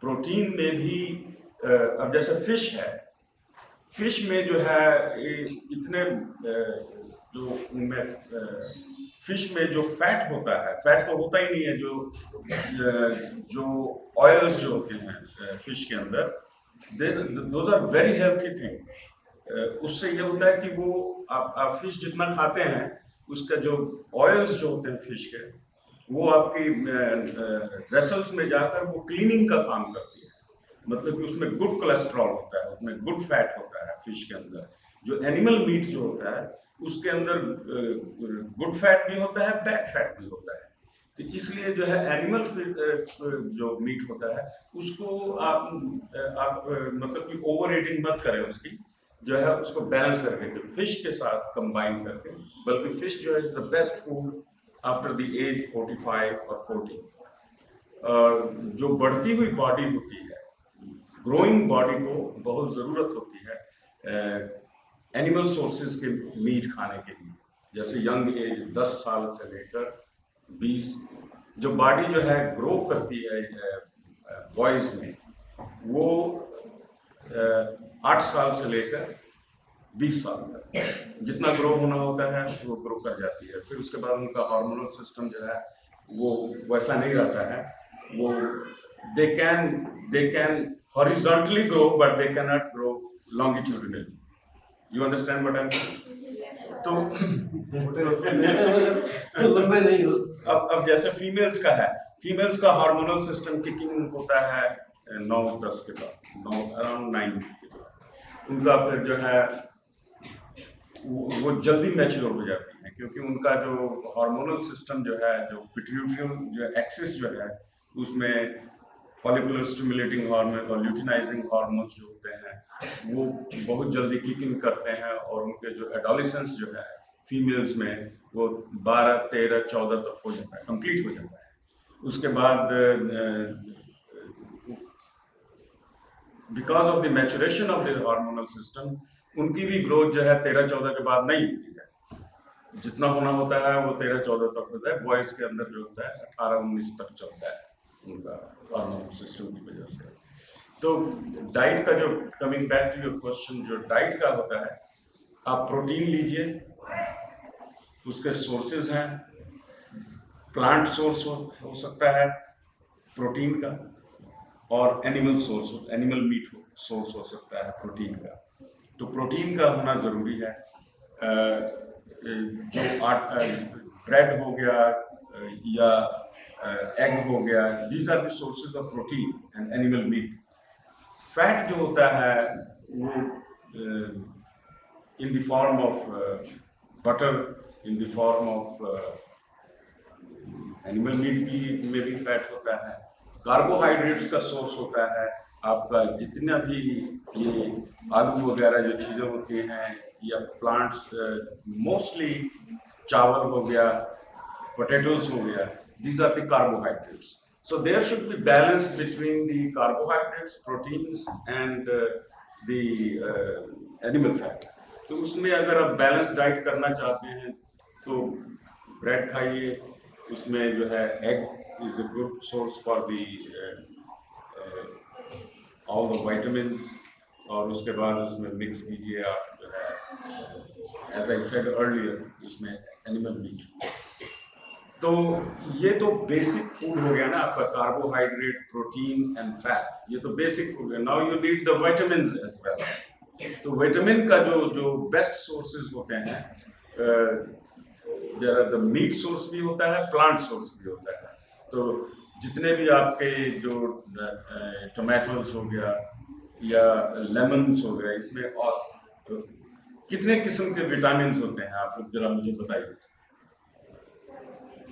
प्रोटीन में भी अब जैसे फिश है, फिश में जो है इतने जो उनमें फिश में जो फैट होता है, फैट तो होता ही नहीं है, जो ऑयल्स जो होते हैं फिश के अंदर, those are very healthy thing. उससे ये होता है कि वो आप फिश जितना खाते हैं उसका जो ऑयल्स जो होते हैं फिश के, वो आपकी वेसल्स में जाकर वो क्लीनिंग का काम करती है। मतलब कि उसमें गुड कोलेस्ट्रॉल होता है, उसमें गुड फैट होता है फिश के अंदर। जो एनिमल मीट जो होता है उसके अंदर गुड फैट भी होता है, बैड फैट भी होता है। तो इसलिए जो है एनिमल जो मीट होता है उसको आप मतलब कि ओवर ईटिंग मत करें, उसकी जो है उसको बैलेंस करके फिश के साथ कंबाइन करके। बल्कि फिश जो है is the best food after the age 45 और 40। जो बढ़ती हुई बॉडी होती है, ग्रोइंग बॉडी को बहुत ज़रूरत होती है एनिमल सोर्सेज के मीट खाने के लिए। जैसे यंग एज 10 साल से लेकर 20, जो बॉडी जो है ग्रो करती है बॉयज़ में, वो 8 साल से लेकर 20 साल तक जितना ग्रो होना होता है वो ग्रो कर जाती है। फिर उसके बाद उनका हार्मोनल सिस्टम जो है वो वैसा नहीं रहता है। वो they can horizontally grow but they can not grow longitudinally. You understand what I mean? तो अब जैसे फीमेल्स का है, फीमेल्स का हार्मोनल सिस्टम किकिंग होता है 9-10 के बाद, अराउंड 9 के बाद। उनका फिर जो है वो जल्दी मैच्योर हो जाती हैं, क्योंकि उनका जो हार्मोनल सिस्टम जो है, जो पिट्यूटरी जो एक्सिस जो है, उसमें फॉलिकुलर स्टिमुलेटिंग हार्मोन और ल्यूटिनाइजिंग हार्मोन्स जो होते हैं वो बहुत जल्दी किकिंग करते हैं। और उनके जो एडोलेसेंस जो है फीमेल्स में वो 12, 13, 14 तक हो जाता है, कंप्लीट हो जाता है। उसके बाद because of the maturation of the hormonal system उनकी भी ग्रोथ जो है 13-14 के बाद नहीं होती है। जितना होना होता है वो 13-14 तक होता है। बॉयज़ के अंदर जो होता है 18-19 तक चलता है उनका हार्मोनल सिस्टम की वजह से। तो डाइट का जो, coming back to your question, जो डाइट का होता है, आप प्रोटीन लीजिए, उसके सोर्सेज हैं, प्लांट सोर्स हो सकता है प्रोटीन का, और animal source, animal meet source हो सकता है प्रोटीन का। तो प्रोटीन का होना ज़रूरी है। जो ब्रेड हो गया या एग हो गया, these are the sources of protein and animal meat. Fat जो होता है वो in the form of butter, in the form of animal meat में भी फैट होता है। कार्बोहाइड्रेट्स का सोर्स होता है आपका जितना भी ये आलू वगैरह जो चीज़ें होती हैं, या प्लांट्स, मोस्टली चावल हो गया, पोटैटोज हो गया, these are the carbohydrates. So there should be balance between the carbohydrates, proteins and the animal fat. तो उसमें अगर आप बैलेंस डाइट करना चाहते हैं तो ब्रेड खाइए, उसमें जो है egg is a good source for the all the vitamins, और उसके बाद उसमें मिक्स कीजिए आप जो है एज आई सेड अर्लियर उसमें एनिमल मीट। तो ये तो बेसिक फूड हो गया ना आपका, कार्बोहाइड्रेट, प्रोटीन एंड फैट, ये तो बेसिक फूड है। Now you need the vitamins as well. तो विटामिन का जो बेस्ट सोर्सेज होते हैं, there are the meat source भी होता है, प्लांट सोर्स भी होता है। तो जितने भी आपके जो टोमेटोज हो गया या लेमन्स हो गया, इसमें और कितने किस्म के विटामिन होते हैं आप लोग जरा मुझे बताइए।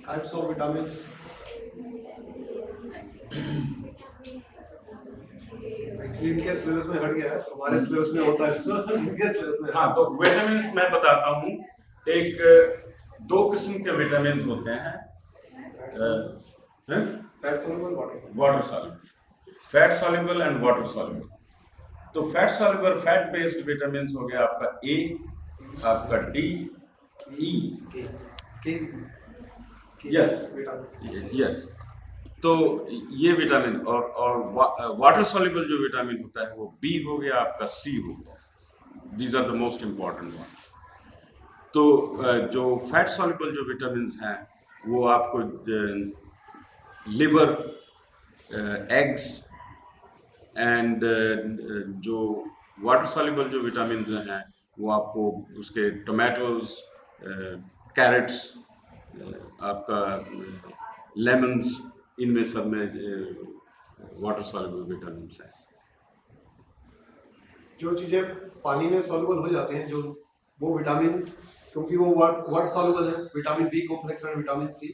टाइप्स ऑफ विटामिन्स, एक्चुअली इनके सिलेबस में हट गया है, हमारे सिलेबस में होता है इनके सिलेबस में। हाँ, तो विटामिन्स मैं बताता हूँ। एक दो किस्म के विटामिन्स होते हैं, fat soluble, water soluble, fat soluble and water soluble. तो fat soluble fat based vitamins हो गया आपका ए, आपका डी, ई, यस। तो ये विटामिन और वाटर सॉल्युबल जो विटामिन होता है वो बी हो गया, आपका सी हो गया। These are the most important ones. तो जो फैट सॉल्युबल जो विटामिन हैं वो आपको लिवर, एग्स एंड जो वाटर सॉल्युबल जो विटामिन हैं वो आपको उसके टोमेटोज, कैरेट्स, आपका लेमन्स, इनमें सब में वाटर सॉल्युबल विटामिन हैं। जो चीजें पानी में सॉल्युबल हो जाते हैं, जो वो विटामिन, क्योंकि वो वाटर सॉल्युबल है, vitamin B complex and vitamin C.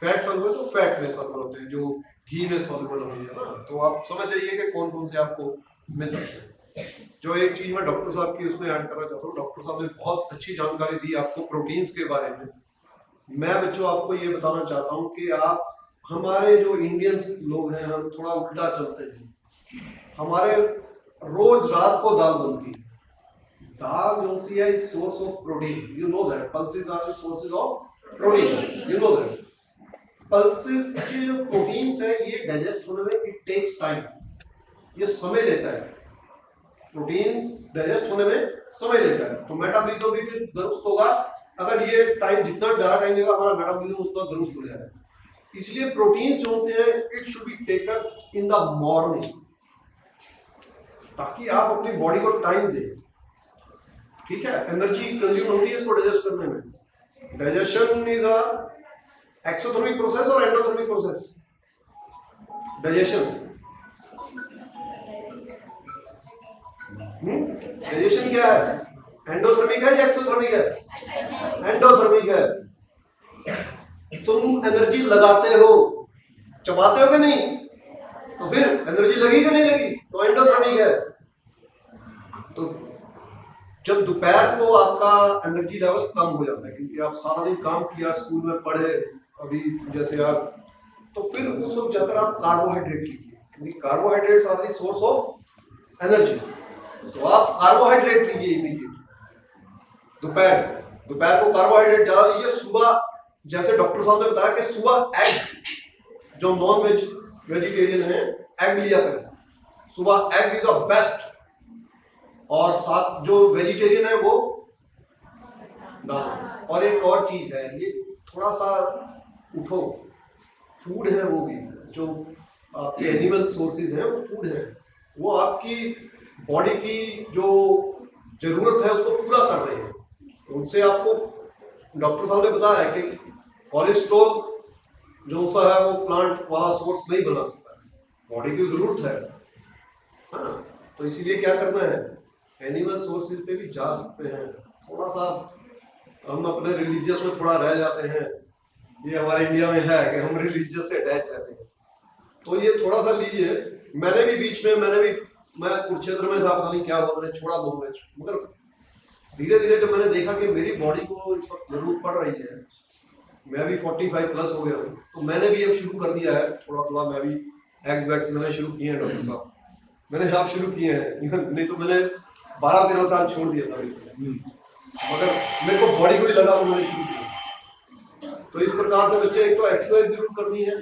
Fat soluble तो फैट में सॉल्युबल होते हैं, जो घी में सॉल्युबल होते हैं ना। तो आप समझ जाइए कि कौन कौन से आपको मिल सकते हैं। जो एक चीज मैं डॉक्टर साहब की उसमें ऐड करना चाहता हूँ, डॉक्टर साहब ने बहुत अच्छी जानकारी दी आपको प्रोटीन्स के बारे में। मैं बच्चों आपको ये बताना चाहता हूँ कि आप, हमारे जो इंडियंस लोग हैं, हम थोड़ा उल्टा चलते हैं। हमारे रोज रात को दाल बनती है, दाल जो सी है is source of protein, you know that. Pulses are sources of protein, you know that. Pulses के जो प्रोटीन्स है ये डाइजेस्ट होने में इट टेक्स टाइम, ये समय लेता है। प्रोटीन डाइजेस्ट होने में समय लेता है, तो मेटाबॉलिज्म भी फिर दुरुस्त होगा। अगर ये टाइम, जितना ज्यादा टाइम लेगा हमारा मेटाबॉलिज्म उतना दुरुस्त हो जाएगा। इसलिए प्रोटीन्स जो से है it should be taken in the morning, ताकि आप अपनी बॉडी को टाइम दें। ठीक है, एनर्जी कंज्यूम होती है इसको डाइजेस्ट करने में। Digestion is a exothermic process और एंडोथर्मिक प्रोसेस। डाइजेशन क्या है? एंडोथर्मिक है या एक्सोथर्मिक है? एंडोथर्मिक है। तुम एनर्जी लगाते हो, चबाते हो कि नहीं? तो फिर एनर्जी लगी कि नहीं लगी? तो एंडोथर्मिक है। तो जब दोपहर को आपका एनर्जी लेवल कम हो जाता है, क्योंकि आप सारा दिन काम किया, स्कूल में पढ़े, अभी जैसे आप, तो फिर उस वक्त जाकर आप कार्बोहाइड्रेट लीजिए, क्योंकि carbohydrates are the source of energy. तो आप कार्बोहाइड्रेट लीजिए इमीडिएटली। दोपहर को कार्बोहाइड्रेट ज्यादा लीजिए। सुबह जैसे डॉक्टर साहब ने बताया कि सुबह एग, जो नॉन वेजिटेरियन है, एग लिया करें सुबह। Egg is a best. और साथ जो वेजिटेरियन है वो दाल। और एक और चीज है, ये थोड़ा सा उठो, फूड है वो भी, जो आपके एनिमल सोर्सेज हैं वो फूड है, वो आपकी बॉडी की जो जरूरत है उसको पूरा कर रहे हैं। उनसे आपको डॉक्टर साहब ने बताया है कि कोलेस्ट्रॉल जो सा है वो प्लांट वाला सोर्स नहीं बना सकता है, बॉडी की जरूरत है ना। तो इसीलिए क्या करना है, एनिमल सोर्सेज पे भी जा सकते हैं। थोड़ा सा हम अपने रिलीजियस में थोड़ा रह जाते हैं, ये हमारे इंडिया में है कि हम रिलीजियस से अटैच रहते हैं। तो ये थोड़ा सा लीजिए। मैंने भी बीच में, मैं कुरुक्षेत्र में था, पता नहीं क्या हुआ, मैंने छोड़ा नॉनवेज, मगर धीरे धीरे जब मैंने देखा कि मेरी बॉडी को इस वक्त जरूरत पड़ रही है, मैं भी 45 प्लस हो गया हूँ, तो मैंने भी अब शुरू कर दिया है थोड़ा थोड़ा। मैं भी एग्स वैक्स मैंने शुरू किए हैं डॉक्टर साहब, मैंने आप शुरू किए हैं, नहीं तो मैंने 12-13 साल छोड़ दिया था बिल्कुल, मगर मेरे को बॉडी को ही लगा तो मैंने शुरू किया। तो इस प्रकार से बच्चे एक तो एक्सरसाइज जरूर करनी है,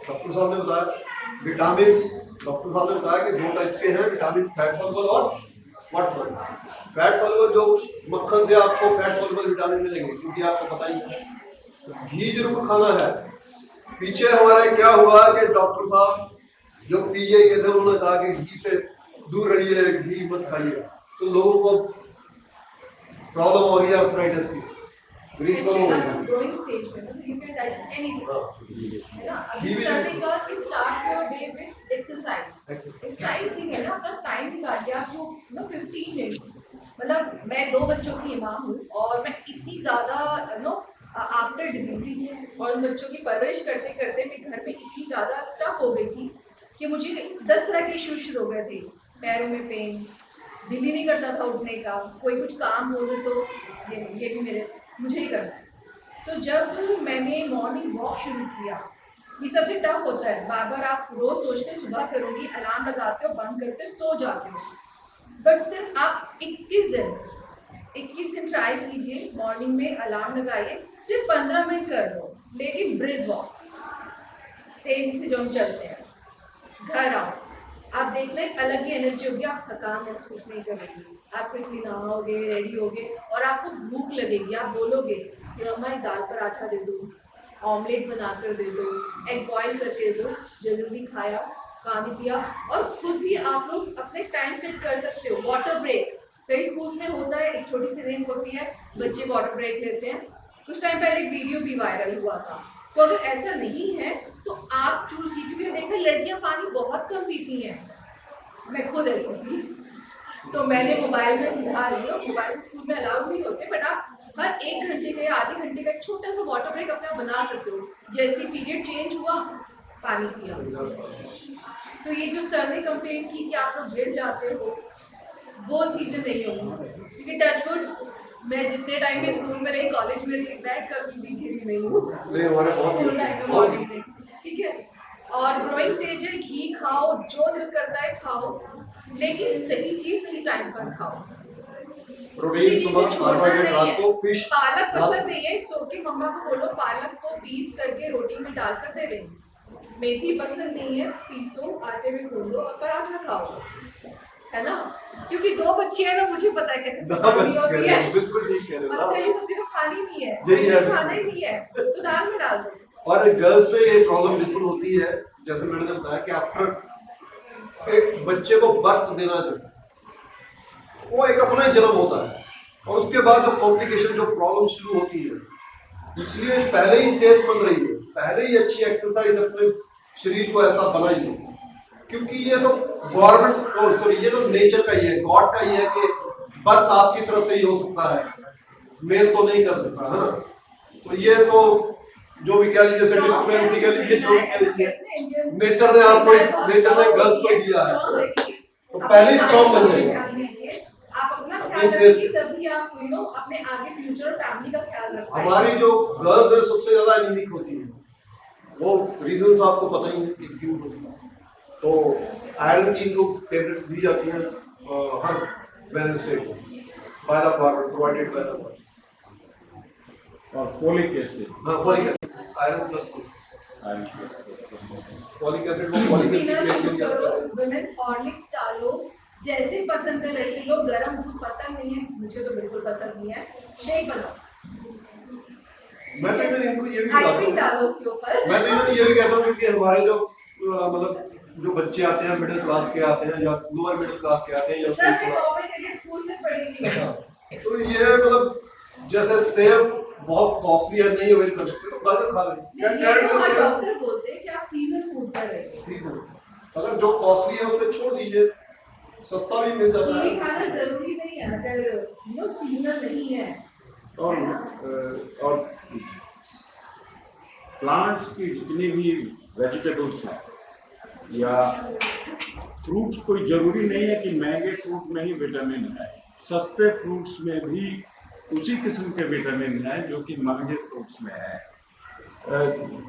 डॉक्टर साहब ने बताया विटामिन, डॉक्टर साहब ने बताया कि 2 टाइप के हैं विटामिन, फैट सॉल्युबल और वाटर सॉल्युबल। फैट सॉल्युबल जो मक्खन से आपको फैट सॉल्युबल विटामिन मिलेंगे, क्योंकि आपको पता ही है घी जरूर खाना है। पीछे हमारे क्या हुआ कि डॉक्टर साहब जो पीए के थे उन्होंने कहा कि घी से दूर रहिए, घी मत खाइए, तो लोगों को प्रॉब्लम हो गई आर्थराइटिस की, ग्रीस कम हो गई। ग्रोइंग स्टेज में ना यू कैन डाइजेस्ट एनीथिंग, है ना। अभी सर्दी का start your day with exercise. Exercise नहीं है ना, अपना टाइम निकाल के आपको ना 15 मिनट्स, मतलब मैं 2 बच्चों की माँ हूँ और मैं इतनी ज़्यादा नो आफ्टर डिलीवरी और उन बच्चों की परवरिश करते करते मैं घर में इतनी ज़्यादा स्टक हो गई थी कि मुझे 10 तरह के इश्यूज शुरू हो गए थे। पैरों में पेन, दिल ही नहीं करता था उठने का, कोई कुछ काम हो तो ये भी मुझे ही करना है। तो जब मैंने मॉर्निंग वॉक शुरू किया, ये सबसे टफ होता है, बार बार आप रोज सोचते हैं सुबह करूँगी, अलार्म लगाते हो, बंद करते हो, सो जाते हो, बट सिर्फ आप 21 दिन ट्राई कीजिए, मॉर्निंग में अलार्म लगाइए, सिर्फ 15 मिनट कर दो, लेकिन ब्रिज वॉक तेजी से जो हम चलते हैं, घर आओ, आप देखना एक अलग ही एनर्जी होगी, आप थकान महसूस नहीं करेंगे, आप क्विकली नहाओगे, रेडी होगे और आपको भूख लगेगी, आप बोलोगे कि मम्मा एक दाल पराठा दे दो, ऑमलेट बना कर दे दो, एग बॉयल करके दे दो, जल्दी खाया, पानी पिया। और खुद भी आप लोग अपने टाइम सेट कर सकते हो। वाटर ब्रेक कई स्कूल्स में होता है, एक छोटी सी रिंग होती है, बच्चे वाटर ब्रेक लेते हैं। कुछ टाइम पहले एक वीडियो भी वायरल हुआ था। तो अगर ऐसा नहीं है तो आप चूज कीजिए, क्योंकि मैंने देखा लड़कियां पानी बहुत कम पीती हैं, मैं खुद ऐसी थी, तो मैंने मोबाइल में बुला लिया। मोबाइल स्कूल में अलाउड नहीं होते, बट आप हर 1 घंटे का या आधे घंटे का एक छोटा सा वाटर ब्रेक अपना बना सकते हो। जैसे पीरियड चेंज हुआ, पानी पिया। तो ये जो सर ने कंप्लेन की कि आप लोग गिर जाते हो, वो चीज़ें नहीं होंगी, क्योंकि टचवुड मैं जितने टाइम में स्कूल में रही, कॉलेज में रही, मैं कभी भी गिरी नहीं हूँ, ठीक है। और ग्रोइंग स्टेज है, घी खाओ, जो दिल करता है खाओ, लेकिन सही चीज सही टाइम पर खाओ। प्रोटीन सुबह, कार्बोहाइड्रेट रात को, फिश। पालक पसंद नहीं है, सोके मम्मा को बोलो पालक को पीस करके रोटी में डालकर दे दें। मेथी पसंद नहीं है, पीसो, आटे में घोल लो और पराठा खाओ, है ना। क्योंकि 2 बच्चे हैं ना, मुझे पता है कैसे सब्जी होती है। बिल्कुल ठीक कह रहे हो। अब ये सब्जी तो खानी नहीं है, खाना ही नहीं है, तो दाल में डाल दो। और गर्ल्स में ये प्रॉब्लम बिल्कुल होती है, जैसे मैंने बताया कि आफ्टर एक बच्चे को बर्थ देना, जो वो एक अपना ही जन्म होता है, और उसके बाद जो कॉम्प्लिकेशन, जो प्रॉब्लम शुरू होती है, इसलिए पहले ही सेहतमंद रहिए, पहले ही अच्छी एक्सरसाइज अपने शरीर को ऐसा बनाइए, क्योंकि ये तो गवर्नमेंट ये तो नेचर का ही है, गॉड का ही है कि बर्थ आपकी तरफ से ही हो सकता है, मेल तो नहीं कर सकता, है ना। तो ये तो जो भी कह लीजिए, डिस्क्रिपेंसी कह लीजिए, जो भी कह लीजिए, नेचर ने आपको, नेचर ने गर्ल्स को दिया है, तो पहले स्ट्रॉन्ग बन जाइए। आप अपना ख्याल रखिए, तभी आप अपने आगे फ्यूचर और फैमिली का ख्याल रख पाएंगे। हमारी जो गर्ल्स है सबसे ज्यादा एनीमिक होती है, वो रीजंस आपको पता ही है कि क्यों होती है। तो आयरन की इनको टैबलेट्स दी जाती हैं हर वेडनेसडे को, by the government, provided by the government. और फोलिक एसिड, हाँ folic acid, iron plus folic acid, वो फोलिक एसिड करो, वुमेन हॉर्लिक्स डालो, जैसे पसंद है वैसे लो। गरम दूध पसंद नहीं है, मुझे तो बिल्कुल पसंद नहीं है, शेक बनाओ। मैं तो इनको ये भी आइसक्रीम डालो उसके ऊपर। मैं तो इनको ये भी कहता हूँ, क्योंकि हमारे जो मतलब जो बच्चे आते हैं, मिडिल क्लास के आते हैं या लोअर मिडिल क्लास के आते हैं, या सर मैं गवर्नमेंट स्कूल से पढ़ी हुई, तो ये मतलब जैसे सेब बहुत कॉस्टली है, नहीं अवेल कर सकते, तो गाजर खा लें। डॉक्टर बोलते हैं कि आप सीजनल फूड कर रहे हैं। सीजन, अगर जो कॉस्टली है उसमें छोड़ दीजिए, सस्ता भी मिल जाता है। ये खाना जरूरी नहीं है, अगर सीजनल नहीं है। और प्लांट्स की जितनी भी वेजिटेबल्स हैं या फ्रूट्स, कोई जरूरी नहीं है कि महंगे फ्रूट में ही विटामिन है, सस्ते फ्रूट्स में भी उसी किस्म के विटामिन हैं जो कि महंगे फ्रूट्स में है।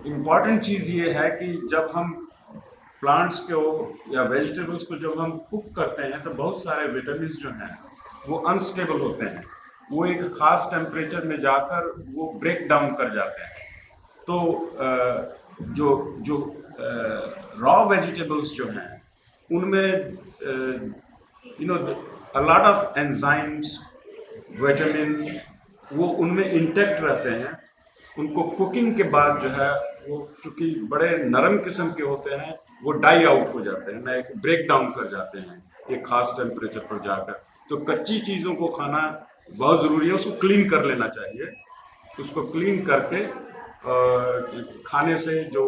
इम्पॉर्टेंट चीज़ ये है कि जब हम प्लांट्स को या वेजिटेबल्स को जब हम कुक करते हैं तो बहुत सारे विटामिन जो हैं वो अनस्टेबल होते हैं, वो एक ख़ास टेम्परेचर में जाकर वो ब्रेक डाउन कर जाते हैं। तो जो जो रॉ वेजिटेबल्स जो हैं उनमें a lot of enzymes, vitamins वो उनमें इंटैक्ट रहते हैं। उनको कुकिंग के बाद जो है वो चूँकि बड़े नरम किस्म के होते हैं वो डाई आउट हो जाते हैं, एक ब्रेक डाउन कर जाते हैं एक ख़ास टेम्परेचर पर जाकर। तो कच्ची चीज़ों को खाना बहुत ज़रूरी है, उसको क्लीन कर लेना चाहिए। उसको क्लीन करके खाने से जो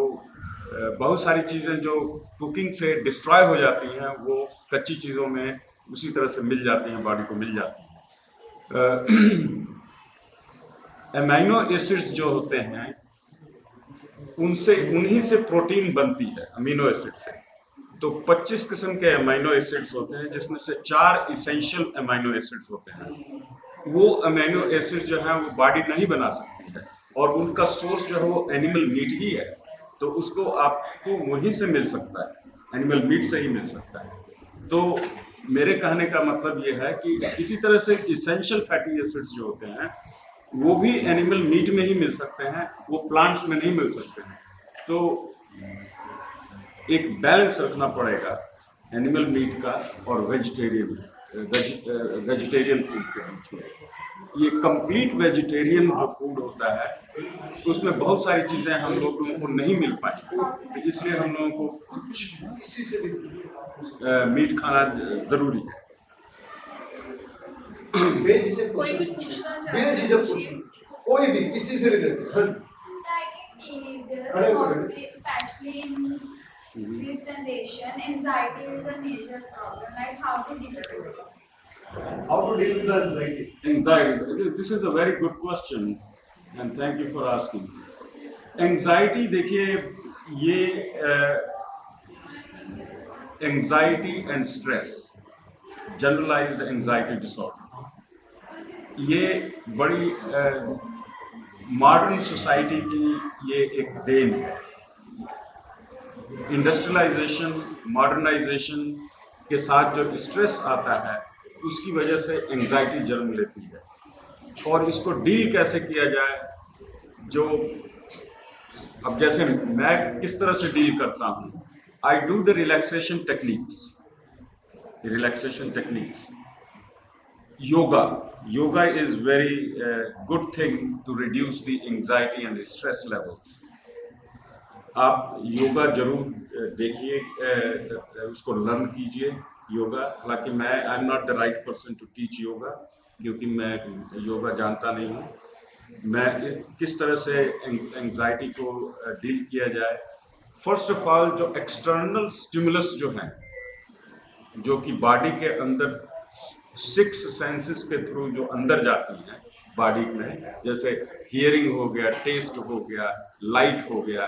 बहुत सारी चीज़ें जो कुकिंग से डिस्ट्रॉय हो जाती हैं वो कच्ची चीज़ों में उसी तरह से मिल जाती हैं, बॉडी को मिल जाती हैं। अमीनो एसिड्स जो होते हैं उन्हीं से प्रोटीन बनती है, अमीनो एसिड से। तो 25 किस्म के अमीनो एसिड्स होते हैं जिसमें से 4 इसेंशियल अमीनो एसिड्स होते हैं। वो अमीनो एसिड्स जो हैं वो बॉडी नहीं बना सकती है और उनका सोर्स जो है वो एनिमल मीट ही है। तो उसको आपको वहीं से मिल सकता है, एनिमल मीट से ही मिल सकता है। तो मेरे कहने का मतलब ये है कि इसी तरह से इसेंशियल फैटी एसिड्स जो होते हैं वो भी एनिमल मीट में ही मिल सकते हैं, वो प्लांट्स में नहीं मिल सकते हैं। तो एक बैलेंस रखना पड़ेगा एनिमल मीट का और वेजिटेरियन फूड के बीच में। ये कंप्लीट वेजिटेरियन जो फूड होता है उसमें बहुत सारी चीज़ें हम लोगों को नहीं मिल पाई, तो इसलिए हम लोगों को किसी से भी मीट खाना ज़रूरी है। कोई कुछ पूछना चाहे कोई भी किसी से भी especially in this generation, anxiety is a major problem. Like how to deal with it? How to deal with the anxiety? Anxiety, this is a very good question and thank you for asking. Anxiety, देखिए ये anxiety and stress, generalized anxiety disorder, ये बड़ी modern society की ये एक then है। Industrialisation, modernisation के साथ जो स्ट्रेस आता है उसकी वजह से एंजाइटी जन्म लेती है। और इसको डील कैसे किया जाए, जो अब जैसे मैं किस तरह से डील करता हूँ, I do the relaxation techniques. Yoga is very good thing to reduce the anxiety and the stress levels. आप योगा जरूर देखिए, उसको लर्न कीजिए योगा। हालांकि मैं I am not the right person to teach yoga, क्योंकि मैं योगा जानता नहीं हूँ। मैं किस तरह से एंजाइटी को डील किया जाए, फर्स्ट ऑफ ऑल जो एक्सटर्नल स्टिमुलस जो हैं, जो कि बॉडी के अंदर 6 सेंसेस के थ्रू जो अंदर जाती हैं बॉडी में, जैसे हियरिंग हो गया, टेस्ट हो गया, लाइट हो गया।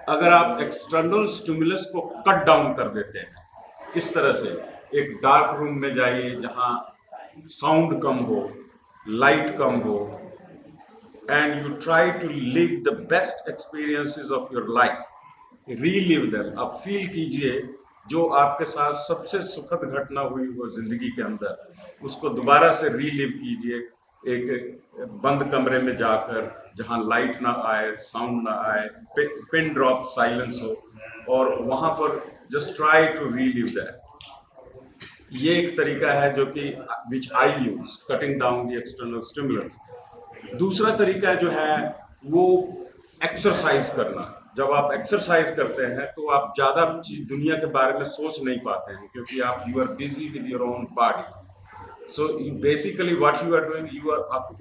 अगर आप एक्सटर्नल स्टिमुलस को कट डाउन कर देते हैं, किस तरह से, एक डार्क रूम में जाइए जहां साउंड कम हो, लाइट कम हो, and you try to live the best experiences of your life, relive them. आप फील कीजिए जो आपके साथ सबसे सुखद घटना हुई हो जिंदगी के अंदर, उसको दोबारा से रीलिव कीजिए एक बंद कमरे में जाकर, जहां लाइट ना आए, साउंड ना आए, पिन ड्रॉप साइलेंस हो, और वहां पर just try to relieve that. ये एक तरीका है जो कि which I use, cutting down the external stimulus. दूसरा तरीका जो है वो एक्सरसाइज करना। जब आप एक्सरसाइज करते हैं तो आप ज़्यादा दुनिया के बारे में सोच नहीं पाते हैं, क्योंकि आप you are busy with your own body. So basically what you are doing,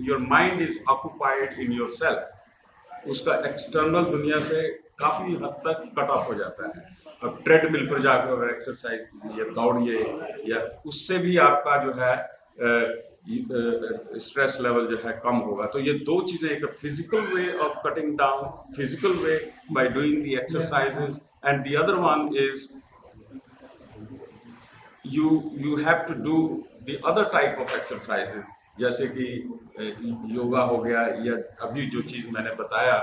your mind is occupied in your self. उसका एक्सटर्नल दुनिया से काफ़ी हद तक कट ऑफ हो जाता है। अब ट्रेडमिल पर जाकर एक्सरसाइज कीजिए, दौड़िए, या उससे भी आपका जो है स्ट्रेस लेवल जो है कम होगा। तो ये दो चीज़ें, एक physical way of cutting down, physical way by doing the exercises, and the other one is you have to do the other type of exercises जैसे कि योगा हो गया, या अभी जो चीज़ मैंने बताया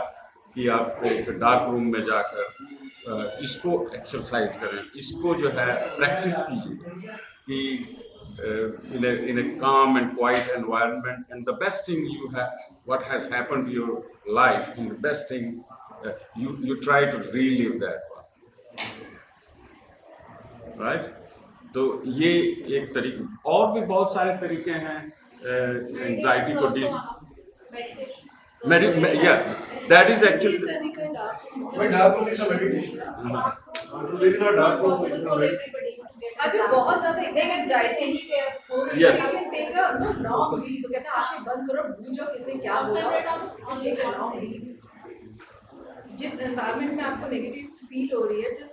कि आप एक डार्क रूम में जाकर इसको एक्सरसाइज करें, इसको जो है प्रैक्टिस कीजिए कि in a calm and quiet environment, and the best thing you have, what has happened to your life, and the best thing you try to relive that one, right? तो ये एक तरीके, और भी बहुत सारे तरीके हैं एंजाइटी को deal, yeah, that is actually But dark room is a meditation. To live in a dark room is a meditation. अगर बहुत ज्यादा एंजाइटी हो रही है, Yes. you can take a long breath. तो कहते हैं आंखें बंद करो, भूल जाओ किसने क्या बोला, and take a long breath. जिस एनवायरनमेंट में आपको नेगेटिव फील हो रही है, जिस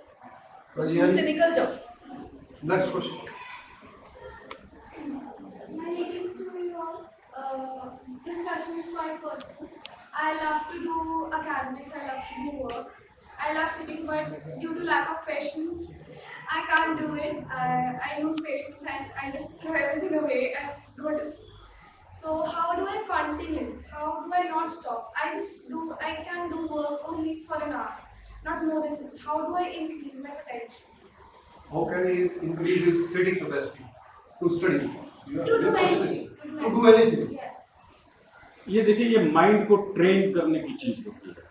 उसमें से निकल जाओ. Next question. My greetings to you all. This question is quite personal. I love to do academics, I love to do work. I love sitting, but due to lack of patience, I can't do it. I lose patience and I just throw everything away and go to sleep. So how do I continue? How do I not stop? I can do work only for an hour, not more than that. How do I increase my potential? How can he increase his sitting capacity to study? To do Your question is anything. to do anything. Yes. ये देखिए, ये mind को train करने की चीज होती है।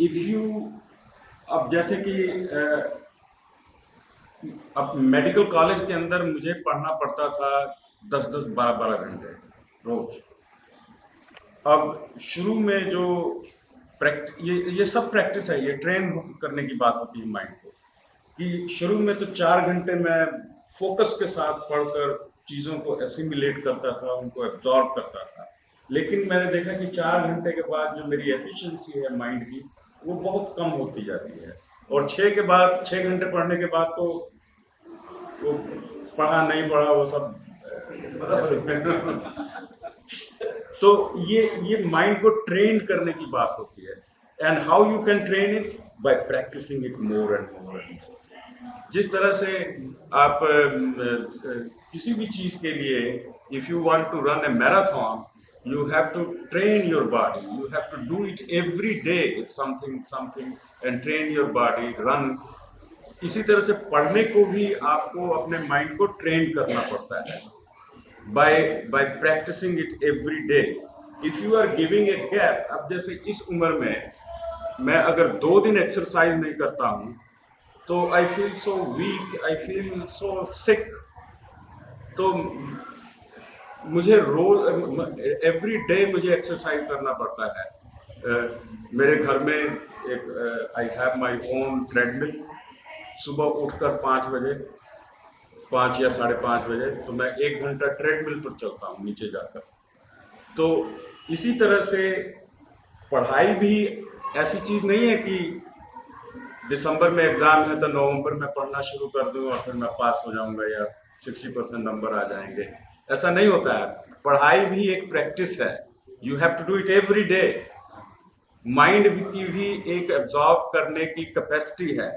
If you, अब जैसे कि अब मेडिकल कॉलेज के अंदर मुझे पढ़ना पड़ता था 10-10, 12-12 घंटे रोज। अब शुरू में जो ये सब प्रैक्टिस है, ये ट्रेन करने की बात होती है माइंड को, कि शुरू में तो 4 घंटे मैं फोकस के साथ पढ़कर चीज़ों को एसिमिलेट करता था, उनको एब्जॉर्ब करता था। लेकिन मैंने देखा कि 4 घंटे के बाद जो मेरी एफिशिएंसी है माइंड की, वो बहुत कम होती जाती है। और 6 घंटे पढ़ने के बाद तो वो पढ़ा नहीं पढ़ा वो सब तो ये माइंड को ट्रेन करने की बात होती है। And how you can train it? By practising it more and more. जिस तरह से आप किसी भी चीज के लिए, if you want to run a marathon, you have to train your body, you have to do it every day, something and train your body, run. इसी तरह से पढ़ने को भी आपको अपने माइंड को ट्रेन करना पड़ता है by practicing it every day. if you are giving a gap, अब जैसे इस उम्र में मैं अगर 2 दिन एक्सरसाइज नहीं करता हूँ तो I feel so weak, I feel so sick. तो मुझे रोज एवरी डे मुझे एक्सरसाइज करना पड़ता है। मेरे घर में एक I have my own treadmill. सुबह उठकर 5 बजे, 5 या 5:30 बजे तो मैं 1 घंटा ट्रेडमिल पर चलता हूँ नीचे जाकर। तो इसी तरह से पढ़ाई भी ऐसी चीज़ नहीं है कि दिसंबर में एग्ज़ाम है तो नवंबर में पढ़ना शुरू कर दूँ और फिर मैं पास हो जाऊँगा या 60% नंबर आ जाएंगे। ऐसा नहीं होता है। पढ़ाई भी एक प्रैक्टिस है। You have to do it every day. Mind की भी एक एब्जॉर्ब करने की कैपेसिटी है।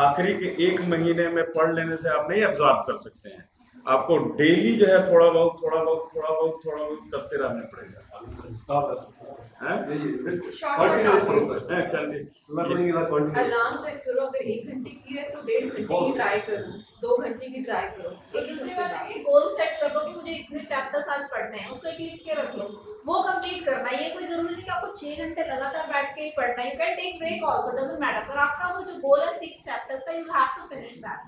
आखिरी के 1 महीने में पढ़ लेने से आप नहीं एब्जॉर्ब कर सकते हैं। आपको डेली जो है थोड़ा बहुत करते रहना पड़ेगा। अलार्म सेट करो, अगर 1 घंटे की है तो 1.5 घंटे की ट्राई करो, 2 घंटे की ट्राई करो। एक दूसरी बात है कि गोल सेट कर लो कि मुझे इतने चैप्टर्स आज पढ़ने हैं, उसको एक लिख के रख लो, वो कंप्लीट करना है। ये कोई जरूरी नहीं कि आपको 6 घंटे लगातार बैठ के ही पढ़ना है। You can take break also, doesn't matter. पर आपका वो जो गोल है 6 चैप्टर्स का, you have to finish that.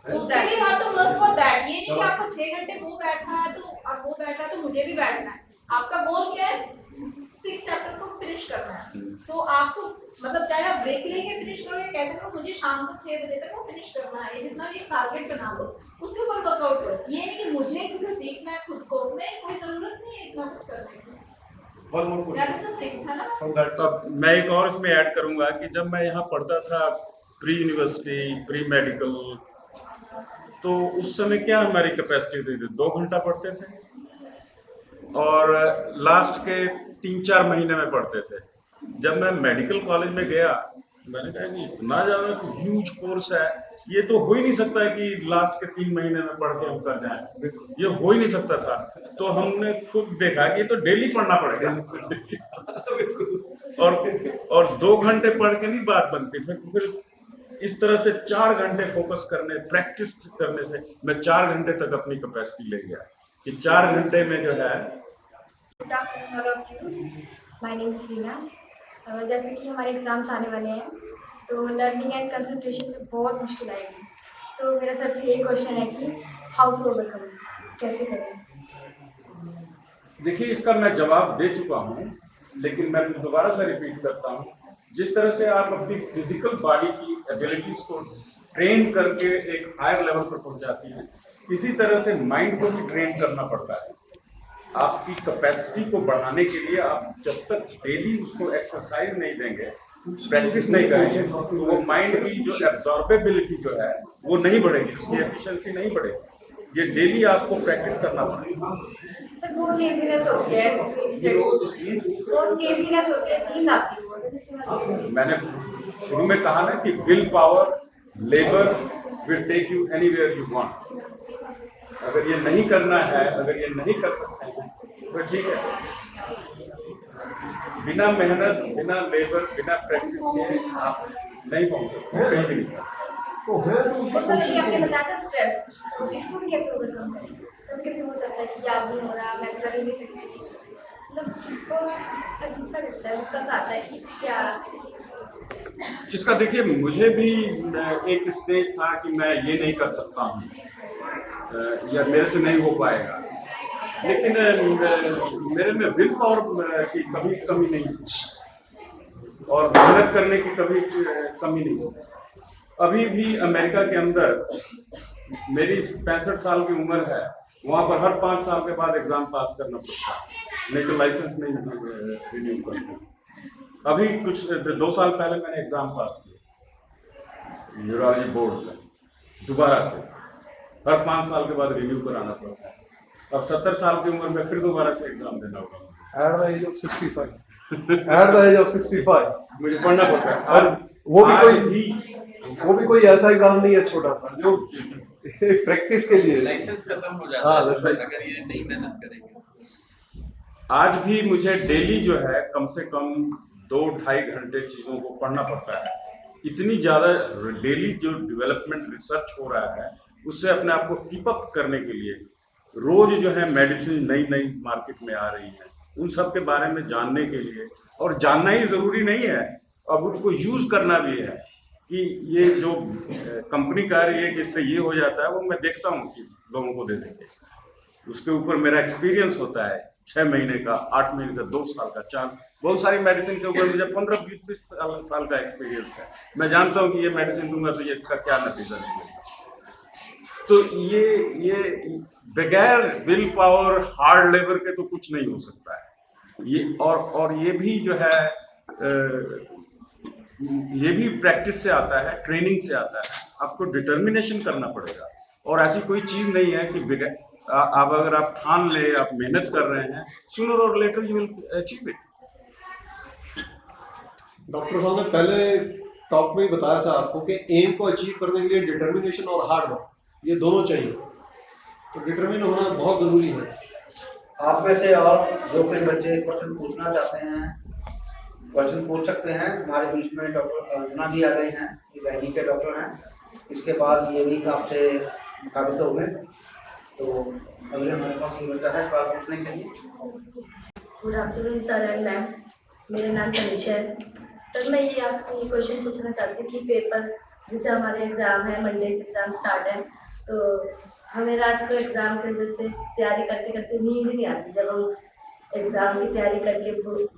तो उसके लिए you have to work for that. ये नहीं कि आपको 6 घंटे वो बैठना है तो अब वो बैठ रहा है तो मुझे भी बैठना है। आपका गोल क्या है? 6 चैप्टर्स को फिनिश करना है। तो आपको मतलब चाहे आप ब्रेक लेके फिनिश करो या कैसे करो, मुझे शाम को 6 बजे तक वो फिनिश करना है। जितना भी टारगेट बना लो उसके ऊपर वर्कआउट करो। ये नहीं कि मुझे कुछ सीखना है खुद को, नहीं, कोई जरूरत नहीं है इतना कुछ करने की। That is the thing, है ना? मैं एक और इसमें ऐड करूंगा कि जब मैं यहाँ पढ़ता था प्री यूनिवर्सिटी, प्री मेडिकल, तो उस समय क्या हमारी कैपेसिटी थी? 2 घंटा पढ़ते थे और लास्ट के 3-4 महीने में पढ़ते थे। जब मैं मेडिकल कॉलेज में गया मैंने कहा कि इतना ज़्यादा ह्यूज कोर्स है ये तो हो ही नहीं सकता है कि लास्ट के 3 महीने में पढ़ के हम कर जाएं, ये हो ही नहीं सकता था। तो हमने खुद देखा कि ये तो डेली पढ़ना पड़ेगा और 2 घंटे पढ़ के नहीं बात बनती, फिर इस तरह से 4 घंटे फोकस करने, प्रैक्टिस करने से मैं 4 घंटे तक अपनी कैपेसिटी ले गया कि 4 घंटे में जो है। My name is Reena. जैसे कि हमारे एग्ज़ाम्स आने वाले हैं तो लर्निंग एंड कंसंट्रेशन में बहुत मुश्किल आएगी, तो मेरा सर से यही क्वेश्चन है कि हाउ टू ओवरकम, कैसे करें। देखिए, इसका मैं जवाब दे चुका हूँ, लेकिन मैं फिर दोबारा से रिपीट करता हूँ। जिस तरह से आप अपनी फिजिकल बॉडी की एबिलिटीज को ट्रेन करके एक हायर लेवल पर पहुंचाती हैं, इसी तरह से माइंड को भी ट्रेन करना पड़ता है। आपकी कैपेसिटी को बढ़ाने के लिए आप जब तक डेली उसको एक्सरसाइज नहीं देंगे, प्रैक्टिस नहीं करेंगे, तो वो माइंड की जो एब्जॉर्बेबिलिटी जो है वो नहीं बढ़ेगी, उसकी एफिशिएंसी नहीं बढ़ेगी। ये डेली आपको प्रैक्टिस करना पड़ेगा। सर बहुत लेजीनेस होती है, बहुत लेजीनेस होती है, नींद आती है। मैंने शुरू में कहा ना कि will power, labour will take you anywhere you want. अगर ये नहीं करना है, अगर ये नहीं कर सकते हैं तो ठीक है, बिना मेहनत, बिना लेबर, बिना प्रैक्टिस के आप नहीं पहुंच सकते कहीं भी नहीं। सर ये आपने बताया था स्ट्रेस, तो इसको भी कैसे ओवरकम करें? कभी-कभी हो जाता है कि याद नहीं हो रहा, मैं कर ही नहीं सकती, मतलब बहुत अजीब सा लगता है, गुस्सा आता है कि क्या। इसका देखिए, मुझे भी एक स्टेज था कि मैं ये नहीं कर सकता हूँ या मेरे से नहीं हो पाएगा, लेकिन मेरे में विल पावर की कभी कमी नहीं और मेहनत करने की कभी कमी नहीं। अभी भी अमेरिका के अंदर मेरी 65 साल की उम्र है, वहाँ पर हर 5 साल के बाद एग्जाम पास करना पड़ता है, नहीं तो लाइसेंस नहीं रिन्यू करते। अभी कुछ 2 साल पहले मैंने एग्जाम पास किया न्यूरोलॉजी बोर्ड का, दोबारा से हर 5 साल के बाद रिन्यू कराना पड़ता है। अब 70 साल की उम्र में फिर दोबारा से एग्जाम देना होगा। At the age of 65 at the age of 65 मुझे पढ़ना पड़ता है। और वो भी कोई ऐसा एग्जाम नहीं है छोटा सा जो प्रैक्टिस के लिए लाइसेंस खत्म हो जाता है अगर ये नहीं मेहनत करेंगे। आज भी मुझे डेली जो है कम से कम 2-2.5 घंटे चीज़ों को पढ़ना पड़ता है। इतनी ज़्यादा डेली जो डेवलपमेंट रिसर्च हो रहा है, उससे अपने आप को कीप अप करने के लिए रोज जो है मेडिसिन नई नई मार्केट में आ रही है, उन सब के बारे में जानने के लिए, और जानना ही ज़रूरी नहीं है, अब उसको यूज़ करना भी है कि ये जो कंपनी कह रही है कि इससे ये हो जाता है, वो मैं देखता हूँ कि लोगों को दे देंगे, उसके ऊपर मेरा एक्सपीरियंस होता है 6 महीने का, 8 महीने का, 2 साल का, 4, बहुत सारी मेडिसिन के ऊपर मुझे 15-20 साल का एक्सपीरियंस है। मैं जानता हूँ कि ये मेडिसिन दूंगा तो ये इसका क्या नतीजा निकलेगा। तो ये बगैर विल पावर, हार्ड लेबर के तो कुछ नहीं हो सकता है। ये और ये भी जो है ये भी प्रैक्टिस से आता है, ट्रेनिंग से आता है। आपको डिटर्मिनेशन करना पड़ेगा, और ऐसी कोई चीज़ नहीं है कि आप अगर आप ठान ले, आप मेहनत कर रहे हैं, सूनर और later you will achieve it. Doctor साहब ने पहले टॉक में ही बताया था आपको कि एम को अचीव करने के लिए डिटर्मिनेशन और हार्ड वर्क, ये दोनों चाहिए, तो डिटर्मिन होना बहुत ज़रूरी है। आप में से और जो कोई बच्चे क्वेश्चन पूछना चाहते हैं, क्वेश्चन पूछ सकते हैं। हमारे बीच में डॉक्टर अर्चना भी आ गए हैं, ये बहनी के डॉक्टर हैं। इसके बाद ये भी आपसे मुखातिब हो गए, तो अगले हमारे पास ये बच्चा है सवाल पूछने के लिए। Good afternoon sir and ma'am, मेरा नाम तनिषा है। सर मैं ये आपसे ये क्वेश्चन पूछना चाहती हूँ कि पेपर, जैसे हमारे एग्ज़ाम है, मंडे से एग्ज़ाम स्टार्ट है, तो हमें रात को एग्ज़ाम की वजह से तैयारी करते करते नींद नहीं आती। जब हम एग्ज़ाम की तैयारी करके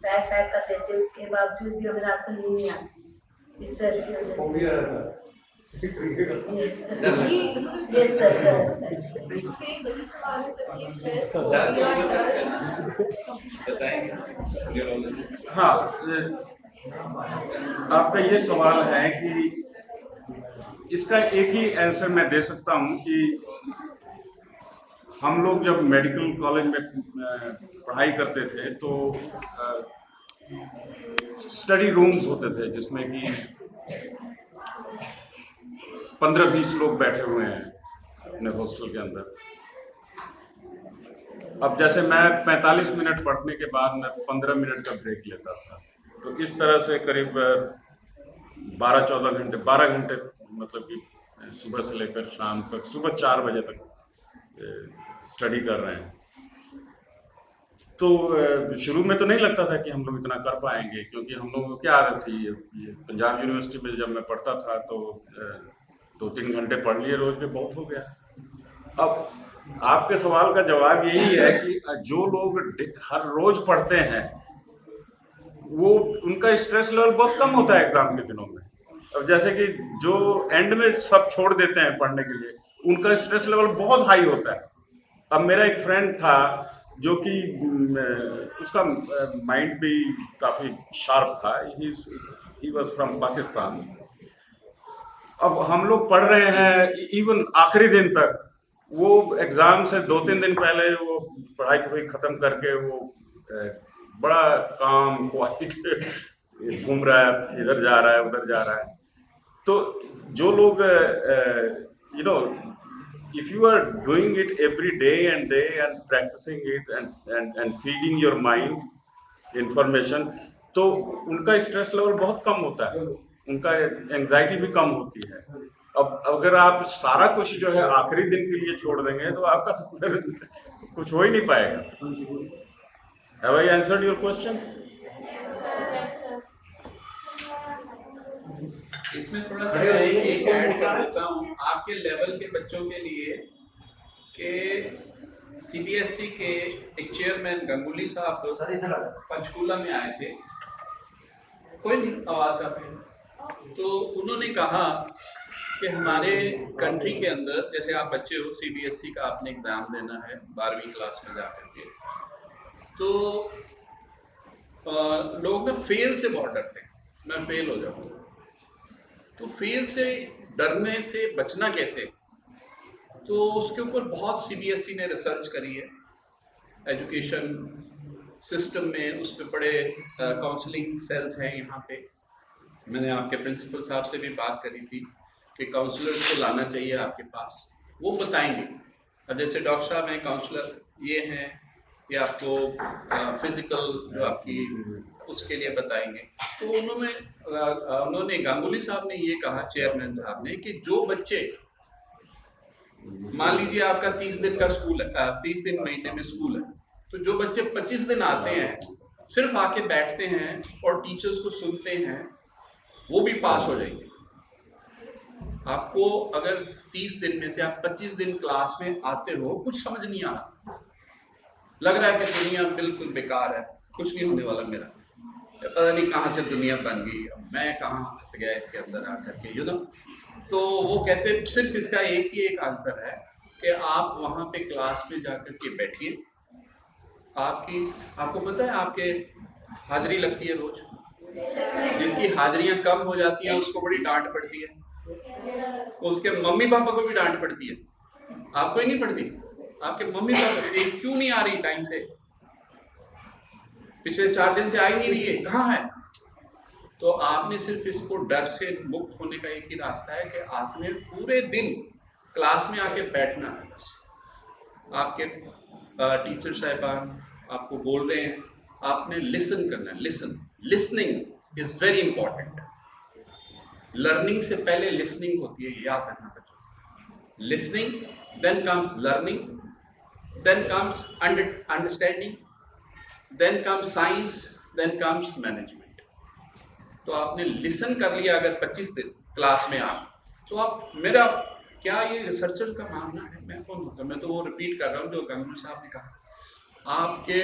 पैक कर लेते हैं, उसके बावजूद भी हमें रात को नींद नहीं आती, स्ट्रेस की वजह से। Yes sir. हाँ, आपका ये सवाल है कि इसका एक ही आंसर मैं दे सकता हूँ कि हम लोग जब मेडिकल कॉलेज में पढ़ाई करते थे तो स्टडी रूम्स होते थे जिसमें कि 15-20 लोग बैठे हुए हैं अपने हॉस्टल के अंदर। अब जैसे मैं 45 मिनट पढ़ने के बाद मैं 15 मिनट का ब्रेक लेता था, तो इस तरह से करीब 12-14 घंटे, 12 घंटे मतलब कि सुबह से लेकर शाम तक, सुबह 4 बजे तक स्टडी कर रहे हैं। तो शुरू में तो नहीं लगता था कि हम लोग इतना कर पाएंगे, क्योंकि हम लोगों को क्या आदत थी, ये पंजाब यूनिवर्सिटी में जब मैं पढ़ता था तो 2-3 घंटे पढ़ लिए रोज में, बहुत हो गया। अब आपके सवाल का जवाब यही है कि जो लोग हर रोज पढ़ते हैं वो उनका स्ट्रेस लेवल बहुत कम होता है एग्जाम के दिनों में। अब जैसे कि जो एंड में सब छोड़ देते हैं पढ़ने के लिए, उनका स्ट्रेस लेवल बहुत हाई होता है। अब मेरा एक फ्रेंड था जो कि उसका माइंड भी काफ़ी शार्प था, ही वाज फ्रॉम पाकिस्तान। अब हम लोग पढ़ रहे हैं इवन आखिरी दिन तक, वो एग्ज़ाम से 2-3 दिन पहले वो पढ़ाई ख़त्म करके वो बड़ा काम क्वाइट घूम रहा है, इधर जा रहा है उधर जा रहा है। तो जो लोग if you are doing it every day and practicing it and feeding your mind information, तो उनका स्ट्रेस लेवल बहुत कम होता है, उनका एंजाइटी भी कम होती है। अब अगर आप सारा कुछ जो है आखिरी दिन के लिए छोड़ देंगे तो आपका कुछ हो ही नहीं पाएगा। Have I answered your question? इसमें थोड़ा सा एक ऐड कर देता हूँ आपके लेवल के बच्चों के लिए कि सीबीएसई के एक चेयरमैन गंगुली साहब पंचकूला में आए थे, कोई नहीं आवाज का पे, तो उन्होंने कहा कि हमारे कंट्री के अंदर जैसे आप बच्चे हो, सीबीएसई का आपने एग्जाम देना है 12वीं क्लास में जाकर के, तो लोग ना फेल से बहुत डरते हैं, मैं फेल हो जाऊंगा। तो फेल से डरने से बचना कैसे, तो उसके ऊपर बहुत सीबीएसई ने रिसर्च करी है। एजुकेशन सिस्टम में उस पर बड़े काउंसलिंग सेल्स हैं यहाँ पे। मैंने आपके प्रिंसिपल साहब से भी बात करी थी कि काउंसलर्स को लाना चाहिए आपके पास, वो बताएंगे। अब जैसे डॉक्टर साहब हैं काउंसलर, ये हैं, ये आपको फिजिकल जो आपकी उसके लिए बताएंगे। तो उन्होंने गांगुली साहब ने ये कहा, चेयरमैन साहब ने, कि जो बच्चे, मान लीजिए आपका 30 दिन का स्कूल है, 30 दिन महीने में स्कूल है, तो जो बच्चे 25 दिन आते हैं, सिर्फ आके बैठते हैं और टीचर्स को सुनते हैं, वो भी पास हो जाएंगे। आपको अगर 30 दिन में से आप 25 दिन क्लास में आते हो, कुछ समझ नहीं आ रहा, लग रहा है कि दुनिया बिल्कुल बेकार है, कुछ नहीं होने वाला मेरा, पता नहीं कहाँ से दुनिया बन गई, मैं कहाँ फंस गया इसके अंदर आकर के, तो वो कहते सिर्फ इसका एक ही एक आंसर है कि आप वहाँ पे क्लास में जाकर के बैठिए। आपको पता है आपके हाजिरी लगती है रोज, जिसकी हाजिरियाँ कम हो जाती हैं उसको बड़ी डांट पड़ती है, उसके मम्मी पापा को भी डांट पड़ती है, आपको ही नहीं पड़ती। आपके मम्मी पापा क्यों नहीं आ रही टाइम से, पिछले 4 दिन से आई नहीं रही है, कहाँ है? तो आपने सिर्फ इसको डर से मुक्त होने का एक ही रास्ता है कि आपने पूरे दिन क्लास में आके बैठना है। बस आपके टीचर साहिबान आपको बोल रहे हैं, आपने लिसन करना है। Listening is very important. Learning से पहले लिसनिंग होती है, याद रखना बच्चों। Listening, then comes learning, then comes understanding, then comes science, then comes management. तो आपने लिसन कर लिया अगर 25 दिन क्लास में आप, तो आप, मेरा क्या ये रिसर्चर का मानना है, मैं कौन होता, मैं तो वो रिपीट कर रहा हूँ जो गंगू साहब ने कहा, आपके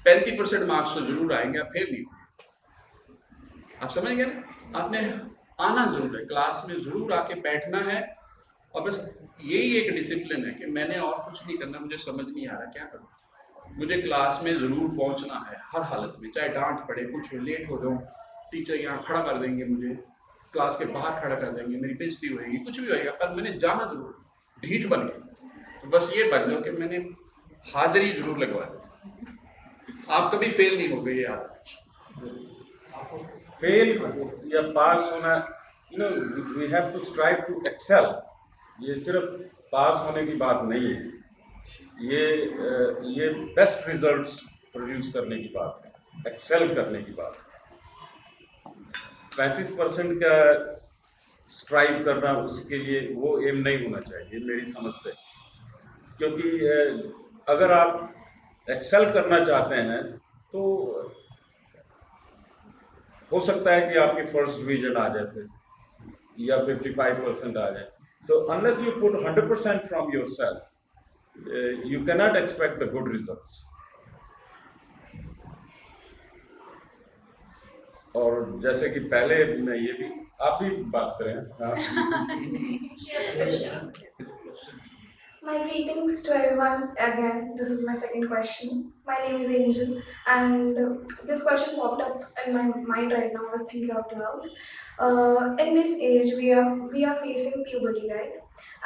35% मार्क्स तो जरूर आएंगे, आप फेल नहीं होंगे। आप समझ गए ना? आपने आना जरूर है, क्लास में जरूर आके बैठना है, और बस यही एक डिसिप्लिन है कि मैंने और कुछ नहीं करना, मुझे समझ नहीं आ रहा क्या करूँ, मुझे क्लास में जरूर पहुंचना है हर हालत में, चाहे डांट पड़े, कुछ लेट हो जाऊँ, टीचर यहाँ खड़ा कर देंगे, मुझे क्लास के बाहर खड़ा कर देंगे, मेरी बेइज्जती होगी, कुछ भी होएगा, पर मैंने जाना जरूर, ढीठ बन के। तो बस ये बन जाओ कि मैंने हाजिरी जरूर लगवा दी, आप कभी फेल नहीं हो गए। यार फेल या पास होना we have to strive to excel. ये सिर्फ पास होने की बात नहीं है, ये बेस्ट रिजल्ट्स प्रोड्यूस करने की बात है, एक्सेल करने की बात है। 35% का स्ट्राइव करना उसके लिए वो एम नहीं होना चाहिए मेरी समझ से, क्योंकि अगर आप एक्सेल करना चाहते हैं तो हो सकता है कि आपकी फर्स्ट डिवीजन आ जाए फिर, या 55% आ जाए। So unless you put 100% from yourself, you cannot expect the good results. और जैसे कि पहले मैं ये भी आप भी बात करें। My greetings to everyone again. This is my second question. My name is Angel, and this question popped up in my mind right now. I was thinking out loud. In this age, we are facing puberty, right?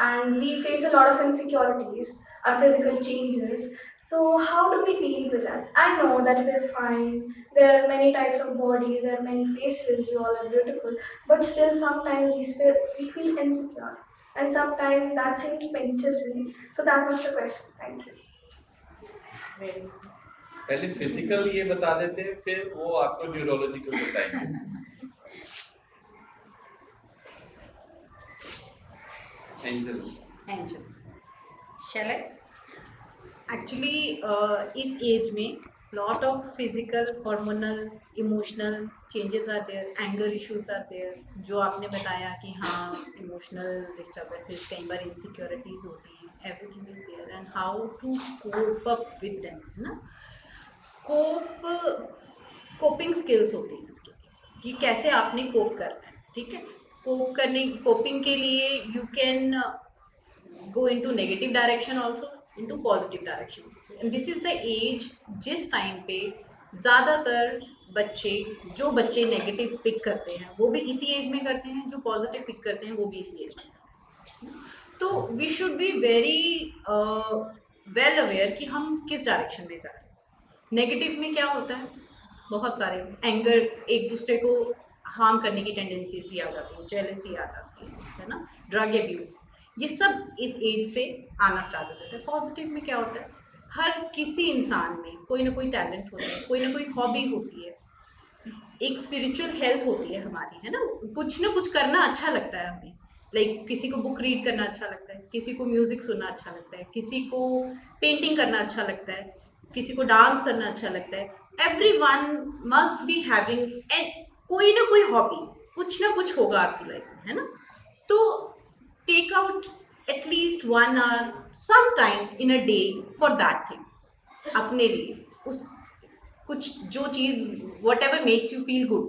And we face a lot of insecurities, our physical changes. So how do we deal with that? I know that it is fine. There are many types of bodies, there are many faces. You all are beautiful, but still sometimes we feel insecure. And sometimes that thing pinches me. So that was the question. Thank you. पहले physical ये बता देते हैं, फिर वो आपको neurological बताएंगे। Angel शैल actually इस एज में lot of physical, hormonal, emotional changes are there, anger issues are there, जो आपने बताया कि हाँ emotional disturbances, कई बार insecurities होती हैं, everything is there and how to cope up with them, है ना? coping skills होती हैं इसके, कि कैसे आपने cope करना है, ठीक है? coping के लिए you can go into negative direction also, into positive direction. And this is the age जिस टाइम पे ज़्यादातर जो बच्चे नेगेटिव पिक करते हैं वो भी इसी एज में करते हैं, जो पॉजिटिव पिक करते हैं वो भी इसी एज में। तो we should be very well aware कि हम किस डायरेक्शन में जा रहे हैं। नेगेटिव में क्या होता है, बहुत सारे एंगर, एक दूसरे को हार्म करने की टेंडेंसीज भी आ जाती है, जेलसी आ जाती है ना, ड्रग एब्यूज़, ये सब इस एज से आना स्टार्ट हो जाता है। पॉजिटिव में क्या होता है, हर किसी इंसान में कोई ना कोई टैलेंट होता है, कोई ना कोई हॉबी होती है, एक स्पिरिचुअल हेल्थ होती है हमारी, है ना, कुछ ना कुछ करना अच्छा लगता है हमें। लाइक किसी को बुक रीड करना अच्छा लगता है, किसी को म्यूजिक सुनना अच्छा लगता है, किसी को पेंटिंग करना अच्छा लगता है, किसी को डांस करना अच्छा लगता है। एवरीवन मस्ट बी हैविंग कोई ना कोई हॉबी, कुछ ना कुछ होगा आपकी लाइफ में, है ना। तो take out at least 1 hour sometime in a day for that thing, अपने लिए उस कुछ जो चीज़ whatever makes you feel good।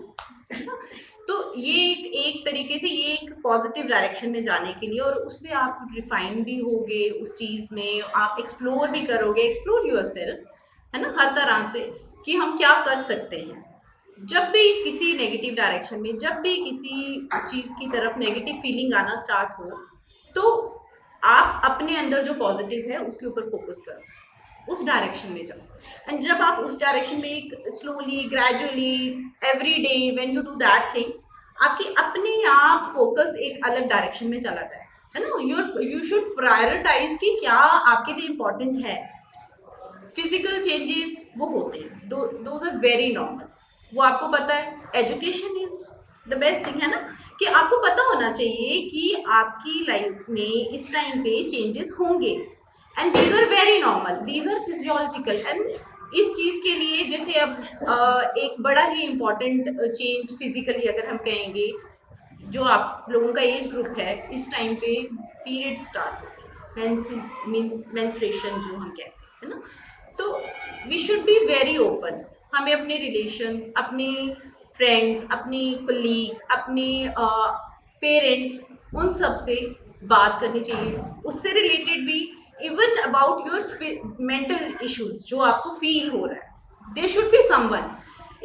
तो ये एक तरीके से ये एक पॉजिटिव डायरेक्शन में जाने के लिए, और उससे आप रिफाइन भी होगे उस चीज़ में, आप एक्सप्लोर भी करोगे, एक्सप्लोर योरसेल्फ, है ना, हर तरह से कि हम क्या कर सकते हैं। जब भी किसी नेगेटिव डायरेक्शन में, जब भी किसी चीज़ की तरफ नेगेटिव फीलिंग आना स्टार्ट हो, तो आप अपने अंदर जो पॉजिटिव है उसके ऊपर फोकस करो, उस डायरेक्शन में जाओ। एंड जब आप उस डायरेक्शन में एक slowly, gradually, every day when you do that thing, आपकी अपने आप फोकस एक अलग डायरेक्शन में चला जाए, है ना। यू शुड प्रायोरिटाइज कि क्या आपके लिए इम्पोर्टेंट है। फिजिकल चेंजेस वो होते हैं, दोज आर वेरी नॉर्मल, वो आपको पता है। Education is the best thing, है ना, कि आपको पता होना चाहिए कि आपकी लाइफ में इस टाइम पे चेंजेस होंगे, and these are very normal, these are physiological. And इस चीज़ के लिए जैसे अब एक बड़ा ही इम्पॉर्टेंट चेंज फिजिकली अगर हम कहेंगे, जो आप लोगों का एज ग्रुप है, इस टाइम पे पीरियड स्टार्ट होते हैं, मेंस्ट्रुएशन जो हम कहते हैं, है ना। तो we should be very open, हमें अपने रिलेशंस, अपने फ्रेंड्स, अपने कोलीग्स, अपने पेरेंट्स, उन सब से बात करनी चाहिए, उससे रिलेटेड भी, even about your mental issues जो आपको फील हो रहा है, देयर शुड बी समवन।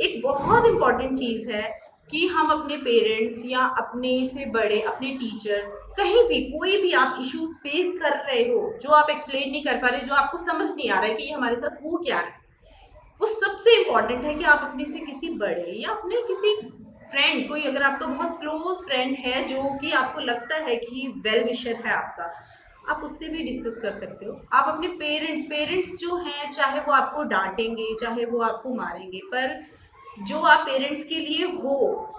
एक बहुत इंपॉर्टेंट चीज़ है कि हम अपने पेरेंट्स या अपने से बड़े, अपने टीचर्स, कहीं भी कोई भी आप इश्यूज फेस कर रहे हो जो आप एक्सप्लेन नहीं कर पा रहे, जो आपको समझ नहीं आ रहा है कि ये हमारे साथ हो क्या है, वो सबसे इम्पॉर्टेंट है कि आप अपने से किसी बड़े या अपने किसी फ्रेंड, कोई अगर आपका बहुत क्लोज फ्रेंड है जो कि आपको लगता है कि वेल विशर है आपका, आप उससे भी डिस्कस कर सकते हो। आप अपने पेरेंट्स जो हैं, चाहे वो आपको डांटेंगे, चाहे वो आपको मारेंगे, पर जो आप पेरेंट्स के लिए हो,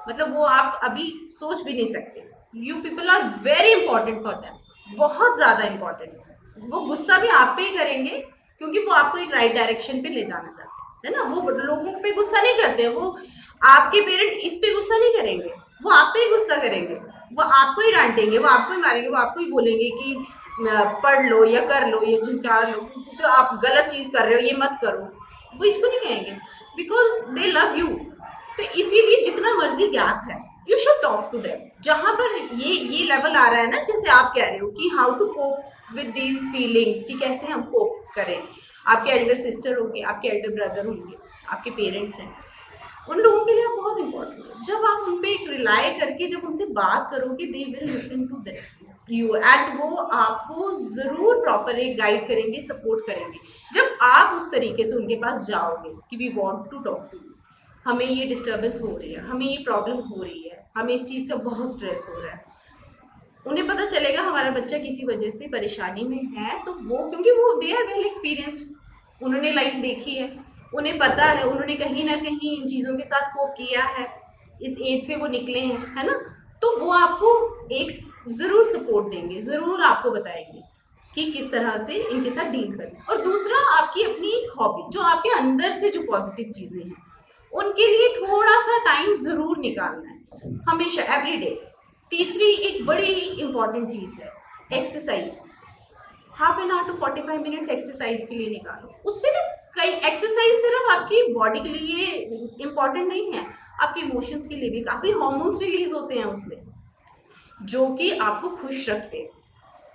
मतलब वो आप अभी सोच भी नहीं सकते। You people are very important for them, बहुत ज़्यादा इंपॉर्टेंट। वो गुस्सा भी आप पे ही करेंगे क्योंकि वो आपको एक राइट डायरेक्शन पे ले जाना चाहते हैं ना। वो लोगों पे गुस्सा नहीं करते, वो आपके पेरेंट इस पे गुस्सा नहीं करेंगे, वो आप पे ही गुस्सा करेंगे, वो आपको ही डांटेंगे, वो आपको ही मारेंगे, वो आपको ही बोलेंगे कि पढ़ लो या कर लो या झुका लो, तो आप गलत चीज कर रहे हो, ये मत करो। वो इसको नहीं कहेंगे बिकॉज दे लव यू। तो इसीलिए जितना मर्जी गैप है, you should talk to them. जहां पर ये लेवल आ रहा है ना, जैसे आप कह रहे हो कि how to cope with these feelings, कि कैसे हम कोप करें। आपके एल्डर सिस्टर होंगे, आपके एल्डर ब्रदर होंगे, आपके पेरेंट्स हैं, उन लोगों के लिए आप बहुत इंपॉर्टेंट हो। जब आप उन पे एक रिलाई करके जब उनसे बात करोगे, they will listen to you and वो आपको जरूर प्रॉपर एक गाइड करेंगे, सपोर्ट करेंगे। जब आप उस तरीके से उनके पास जाओगे कि we want to talk to you, हमें ये डिस्टर्बेंस हो रही है, हमें ये प्रॉब्लम हो रही है, हमें इस चीज़ का बहुत स्ट्रेस हो रहा है, उन्हें पता चलेगा हमारा बच्चा किसी वजह से परेशानी में है, तो वो क्योंकि वो दे आर वेल एक्सपीरियंस्ड, उन्होंने लाइफ देखी है, उन्हें पता है, उन्होंने कहीं ना कहीं इन चीज़ों के साथ कोप किया है, इस एज से वो निकले हैं, है ना। तो वो आपको एक ज़रूर सपोर्ट देंगे, ज़रूर आपको बताएंगे कि किस तरह से इनके साथ डील करें। और दूसरा, आपकी अपनी एक हॉबी, जो आपके अंदर से जो पॉजिटिव चीज़ें हैं, उनके लिए थोड़ा सा टाइम ज़रूर निकालना है, हमेशा, एवरी डे। तीसरी एक बड़ी इंपॉर्टेंट चीज़ है exercise. Half an hour to 45 minutes exercise के लिए निकालो। उससे ना कई एक्सरसाइज सिर्फ आपकी बॉडी के लिए इम्पॉर्टेंट नहीं है, आपके इमोशंस के लिए भी काफ़ी हार्मोन्स रिलीज होते हैं उससे, जो कि आपको खुश रखते,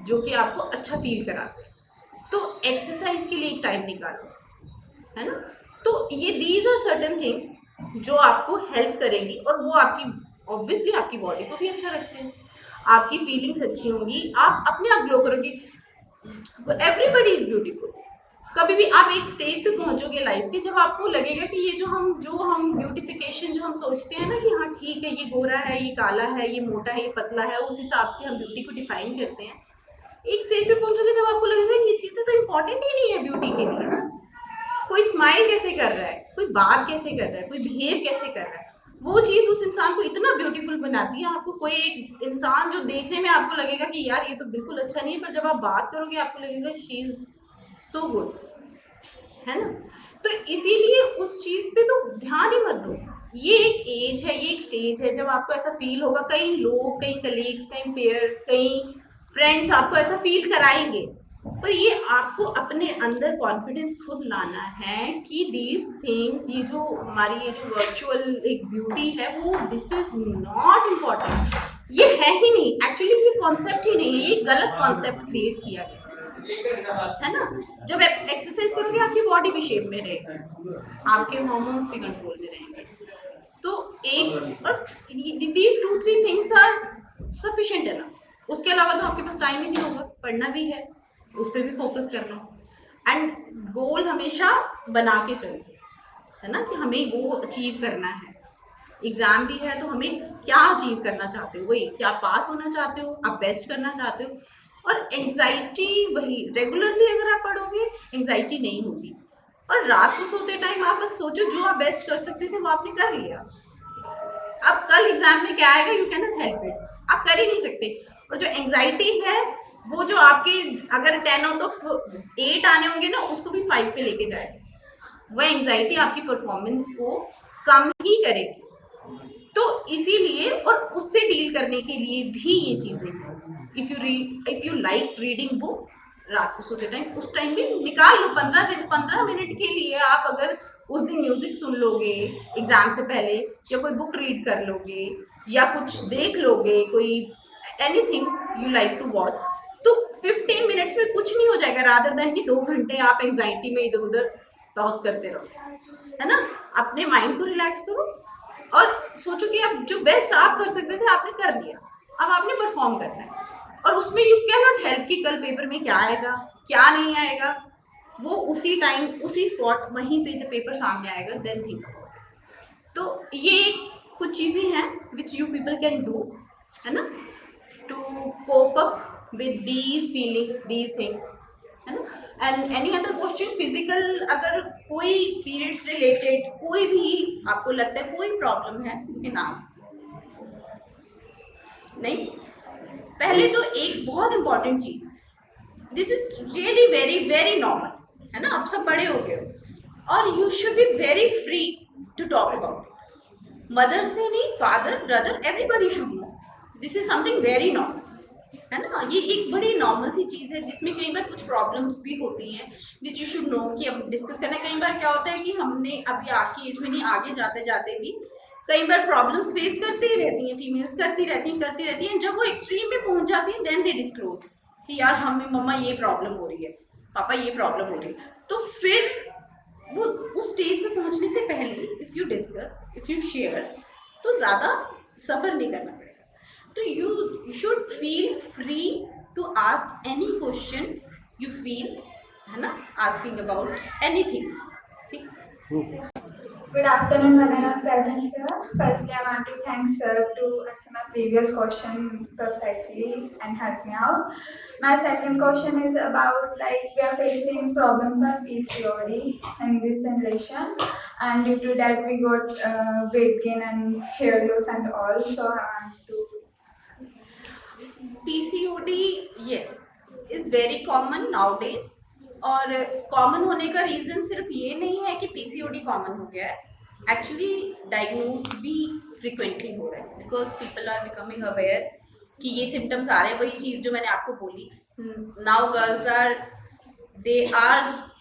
जो कि आपको अच्छा फील कराते। तो एक्सरसाइज के लिए एक टाइम निकालो, है ना। तो ये दीज आर सर्टेन थिंग्स जो आपको हेल्प करेंगी, और वो आपकी ऑब्वियसली आपकी बॉडी को भी अच्छा रखते हैं, आपकी फीलिंग्स अच्छी होंगी, आप अपने आप ग्लो करोगे। Everybody is beautiful. कभी भी आप एक स्टेज पे पहुंचोगे लाइफ के, जब आपको लगेगा कि ये जो हम ब्यूटिफिकेशन जो हम सोचते हैं ना कि हाँ ठीक है, ये गोरा है, ये काला है, ये मोटा है, ये पतला है, उस हिसाब से हम ब्यूटी को डिफाइन करते हैं। एक स्टेज पे पहुंचोगे जब आपको लगेगा ये चीज़ें तो इम्पोर्टेंट ही नहीं है ब्यूटी के लिए। कोई स्माइल कैसे कर रहा है, कोई बात कैसे कर रहा है, कोई बिहेव कैसे कर रहा है, वो चीज़ उस इंसान को इतना ब्यूटीफुल बनाती है। आपको कोई एक इंसान जो देखने में आपको लगेगा कि यार ये तो बिल्कुल अच्छा नहीं है, पर जब आप बात करोगे आपको लगेगा शी इज सो गुड, है ना। तो इसीलिए उस चीज़ पे तो ध्यान ही मत दो। ये एक एज है, ये एक स्टेज है जब आपको ऐसा फील होगा। कई लोग, कई कलीग्स, कई पेयर, कई फ्रेंड्स आपको ऐसा फील कराएंगे, पर ये आपको अपने अंदर कॉन्फिडेंस खुद लाना है कि दीज थिंग्स, ये जो हमारी ये जो वर्चुअल एक ब्यूटी है, वो दिस इज नॉट इम्पॉर्टेंट, ये है ही नहीं, एक्चुअली ये कॉन्सेप्ट ही नहीं है, ये गलत कॉन्सेप्ट क्रिएट किया गया है ना। जब एक्सरसाइज करोगे आपकी बॉडी भी शेप में रहेगी, आपके हार्मोन्स भी कंट्रोल में रहेंगे। तो एक और दीज 2-3 थिंग्स आर सफिशिएंट है ना। उसके अलावा तो आपके पास टाइम ही नहीं होगा, पढ़ना भी है, उस पर भी फोकस करना, एंड गोल हमेशा बना के चलो, है ना, कि हमें वो अचीव करना है। एग्जाम भी है तो हमें क्या अचीव करना चाहते हो, वही क्या पास होना चाहते हो, आप बेस्ट करना चाहते हो। और एंजाइटी, वही रेगुलरली अगर आप पढ़ोगे एंजाइटी नहीं होगी। और रात को सोते टाइम आप बस सोचो जो आप बेस्ट कर सकते थे वो आपने कर लिया। अब कल एग्जाम में क्या आएगा, you can not help it, आप कर ही नहीं सकते। और जो एंजाइटी है वो जो आपके अगर 10 आउट ऑफ 8 आने होंगे ना, उसको भी 5 पे लेके जाएगी। वह एंजाइटी आपकी परफॉर्मेंस को कम ही करेगी। तो इसीलिए, और उससे डील करने के लिए भी ये चीज़ें हैं। If you like reading book, रात को सोते टाइम उस टाइम भी निकाल लो 15 मिनट के लिए। आप अगर उस दिन म्यूजिक सुन लोगे एग्जाम से पहले, या कोई बुक रीड कर लोगे, या कुछ देख लोगे, कोई anything you like to watch, तो 15 मिनट्स में कुछ नहीं हो जाएगा, रादर देन कि 2 घंटे आप एंजाइटी में इधर उधर टॉस करते रहो, है ना। अपने माइंड को रिलैक्स करो और सोचो कि अब जो बेस्ट आप कर सकते थे आपने कर लिया, अब आपने परफॉर्म करना है। और उसमें यू कैन नॉट हेल्प कि कल पेपर में क्या आएगा क्या नहीं आएगा, वो उसी टाइम उसी स्पॉट वहीं पे जब पेपर सामने आएगा देन थिंक अबाउट इट। तो ये कुछ चीज़ें हैं which you people can do, है ना, to cope up with these feelings, these things, है ना. And any other question physical, अगर कोई पीरियड्स रिलेटेड कोई भी आपको लगता है कोई प्रॉब्लम है, यू कैन आस्क. नहीं, पहले तो एक बहुत इंपॉर्टेंट चीज, this is really very very normal, है ना, आप सब बड़े हो गए हो और you should be very free to talk about it. Mother से नहीं, father, brother, everybody should know this is something very normal, है ना. ये एक बड़ी नॉर्मल सी चीज़ है जिसमें कई बार कुछ प्रॉब्लम्स भी होती हैं विच यू शुड नो कि अब डिस्कस करना. कई बार क्या होता है कि हमने अभी आपकी एज में नहीं, आगे जाते जाते भी कई बार प्रॉब्लम्स फेस करती ही रहती हैं, फीमेल्स करती रहती हैं. जब वो एक्सट्रीम में पहुंच जाती हैं देन दे डिस्क्लोज कि यार हमें मम्मा ये प्रॉब्लम हो रही है, पापा ये प्रॉब्लम हो रही है. तो फिर वो उस स्टेज पे पहुंचने से पहले if you discuss, if you share, तो ज़्यादा सफ़र नहीं करना पड़ेगा. तो you should feel free to ask any question you feel, है ना, asking about anything. ठीक. Good afternoon, Madam. I'm present here. Firstly, I want to thank sir to answer my previous question perfectly and help me out. My second question is about, like, we are facing problems of PCOD in this generation, and due to that we got weight gain and hair loss and all. So I want to PCOD, yes, is very common nowadays. और common होने का reason सिर्फ ये नहीं है कि PCOD common हो गया है, एक्चुअली डायग्नोज भी फ्रिक्वेंटली हो रहा है because people are becoming aware कि ये सिम्टम्स आ रहे हैं. वही चीज़ जो मैंने आपको बोली, now girls are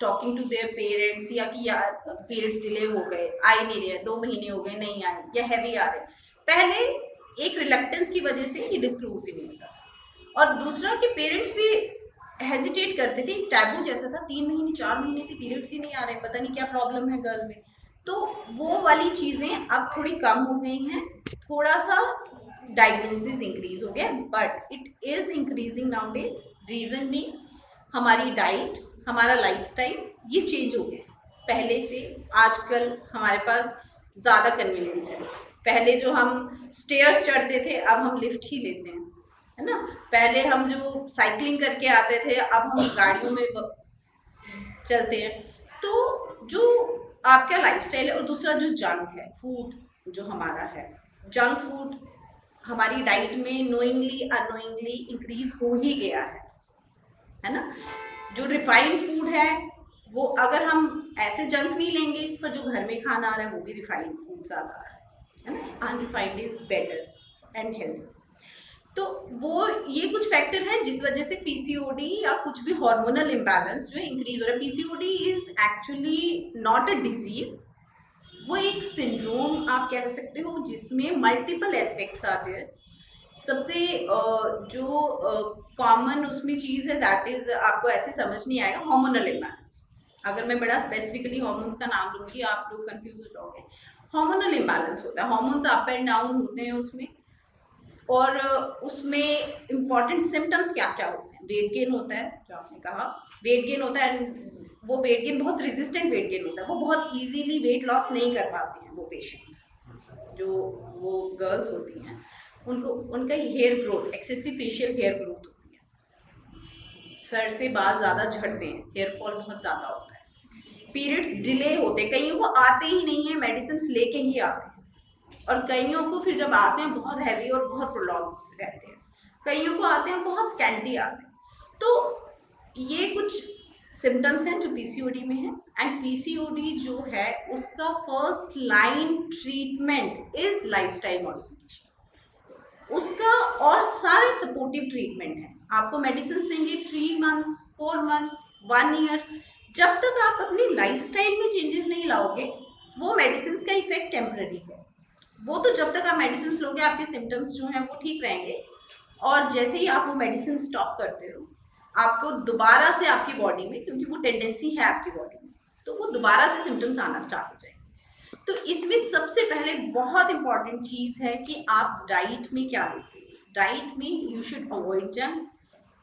talking to their parents, या कि यार पीरियड्स डिले हो गए, आ ही नहीं रहे, 2 महीने हो गए नहीं आए, या हैवी आ रहे. पहले एक रिलक्टेंस की वजह से ये डिस्क्लोज ही नहीं होता, और दूसरा कि पेरेंट्स भी हेजिटेट करते थे, टैबू जैसा था, 3 महीने 4 महीने से पीरियड्स ही नहीं आ रहे, पता नहीं क्या प्रॉब्लम है गर्ल में. तो वो वाली चीज़ें अब थोड़ी कम हो गई हैं, थोड़ा सा डायग्नोसिस इंक्रीज हो गया, but it is increasing now days. Reason भी हमारी डाइट, हमारा लाइफस्टाइल ये चेंज हो गया. पहले से आजकल हमारे पास ज़्यादा कन्वीनियंस है. पहले जो हम स्टेयर्स चढ़ते थे अब हम लिफ्ट ही लेते हैं, है ना. पहले हम जो साइकिलिंग करके आते थे अब हम गाड़ियों में चलते हैं. तो जो आपका लाइफस्टाइल है, और दूसरा जो जंक है फूड जो हमारा है, जंक फूड हमारी डाइट में नोइंगली अनोइंगली इंक्रीज हो ही गया है ना. जो रिफाइंड फूड है वो अगर हम ऐसे जंक नहीं लेंगे, पर जो घर में खाना आ रहा है वो भी रिफाइंड फूड ज़्यादा आ रहा है ना. Unrefined is better and healthy. तो वो ये कुछ फैक्टर हैं जिस वजह से PCOD या कुछ भी हार्मोनल इम्बैलेंस जो इंक्रीज हो रहा है. PCOD is actually not a disease, वो एक सिंड्रोम आप कह सकते हो जिसमें मल्टीपल एस्पेक्ट्स आर देयर. सबसे जो कॉमन उसमें चीज़ है दैट इज, आपको ऐसे समझ नहीं आएगा, हार्मोनल इम्बैलेंस. अगर मैं बड़ा स्पेसिफिकली हार्मोन्स का नाम लूँगी आप लोग कंफ्यूज हो जाओगे. हार्मोनल इम्बैलेंस होता है, हार्मोन्स अप एंड डाउन होते हैं उसमें, और उसमें इम्पॉर्टेंट सिम्टम्स क्या क्या होते हैं. वेट गेन होता है, जो आपने कहा वेट गेन होता है, वो वेट गेन बहुत रेजिस्टेंट वेट गेन होता है, वो बहुत इजीली वेट लॉस नहीं कर पाती हैं वो पेशेंट्स. जो वो गर्ल्स होती हैं उनको उनका hair growth, excessive facial hair growth होती है, सर से बाल ज़्यादा झड़ते हैं, हेयर फॉल बहुत ज़्यादा होता है, पीरियड्स डिले होते हैं, कईयों को आते ही नहीं है, मेडिसिन लेके ही आते हैं, और कईयों को फिर जब आते हैं बहुत हैवी और बहुत प्रोलॉन्ग रहते हैं, कईयों को आते हैं बहुत स्कैंटी आते हैं. तो ये कुछ सिम्टम्स हैं जो PCOD में है. एंड PCOD जो है उसका first line treatment is lifestyle modification. उसका और सारे सपोर्टिव ट्रीटमेंट हैं. आपको मेडिसिन देंगे 3 मंथ्स 4 मंथ्स 1 ईयर. जब तक आप अपनी लाइफस्टाइल में चेंजेस नहीं लाओगे, वो मेडिसिन का इफेक्ट टेम्पररी है. वो तो जब तक आप मेडिसिन लोगे आपके सिम्टम्स जो हैं वो ठीक रहेंगे, और जैसे ही आप वो मेडिसिन स्टॉप करते हो आपको दोबारा से आपकी बॉडी में, क्योंकि वो टेंडेंसी है आपकी बॉडी में, तो वो दोबारा से सिम्टम्स आना स्टार्ट हो जाएंगे. तो इसमें सबसे पहले बहुत इंपॉर्टेंट चीज़ है कि आप डाइट में क्या लेते हैं. डाइट में you should avoid junk,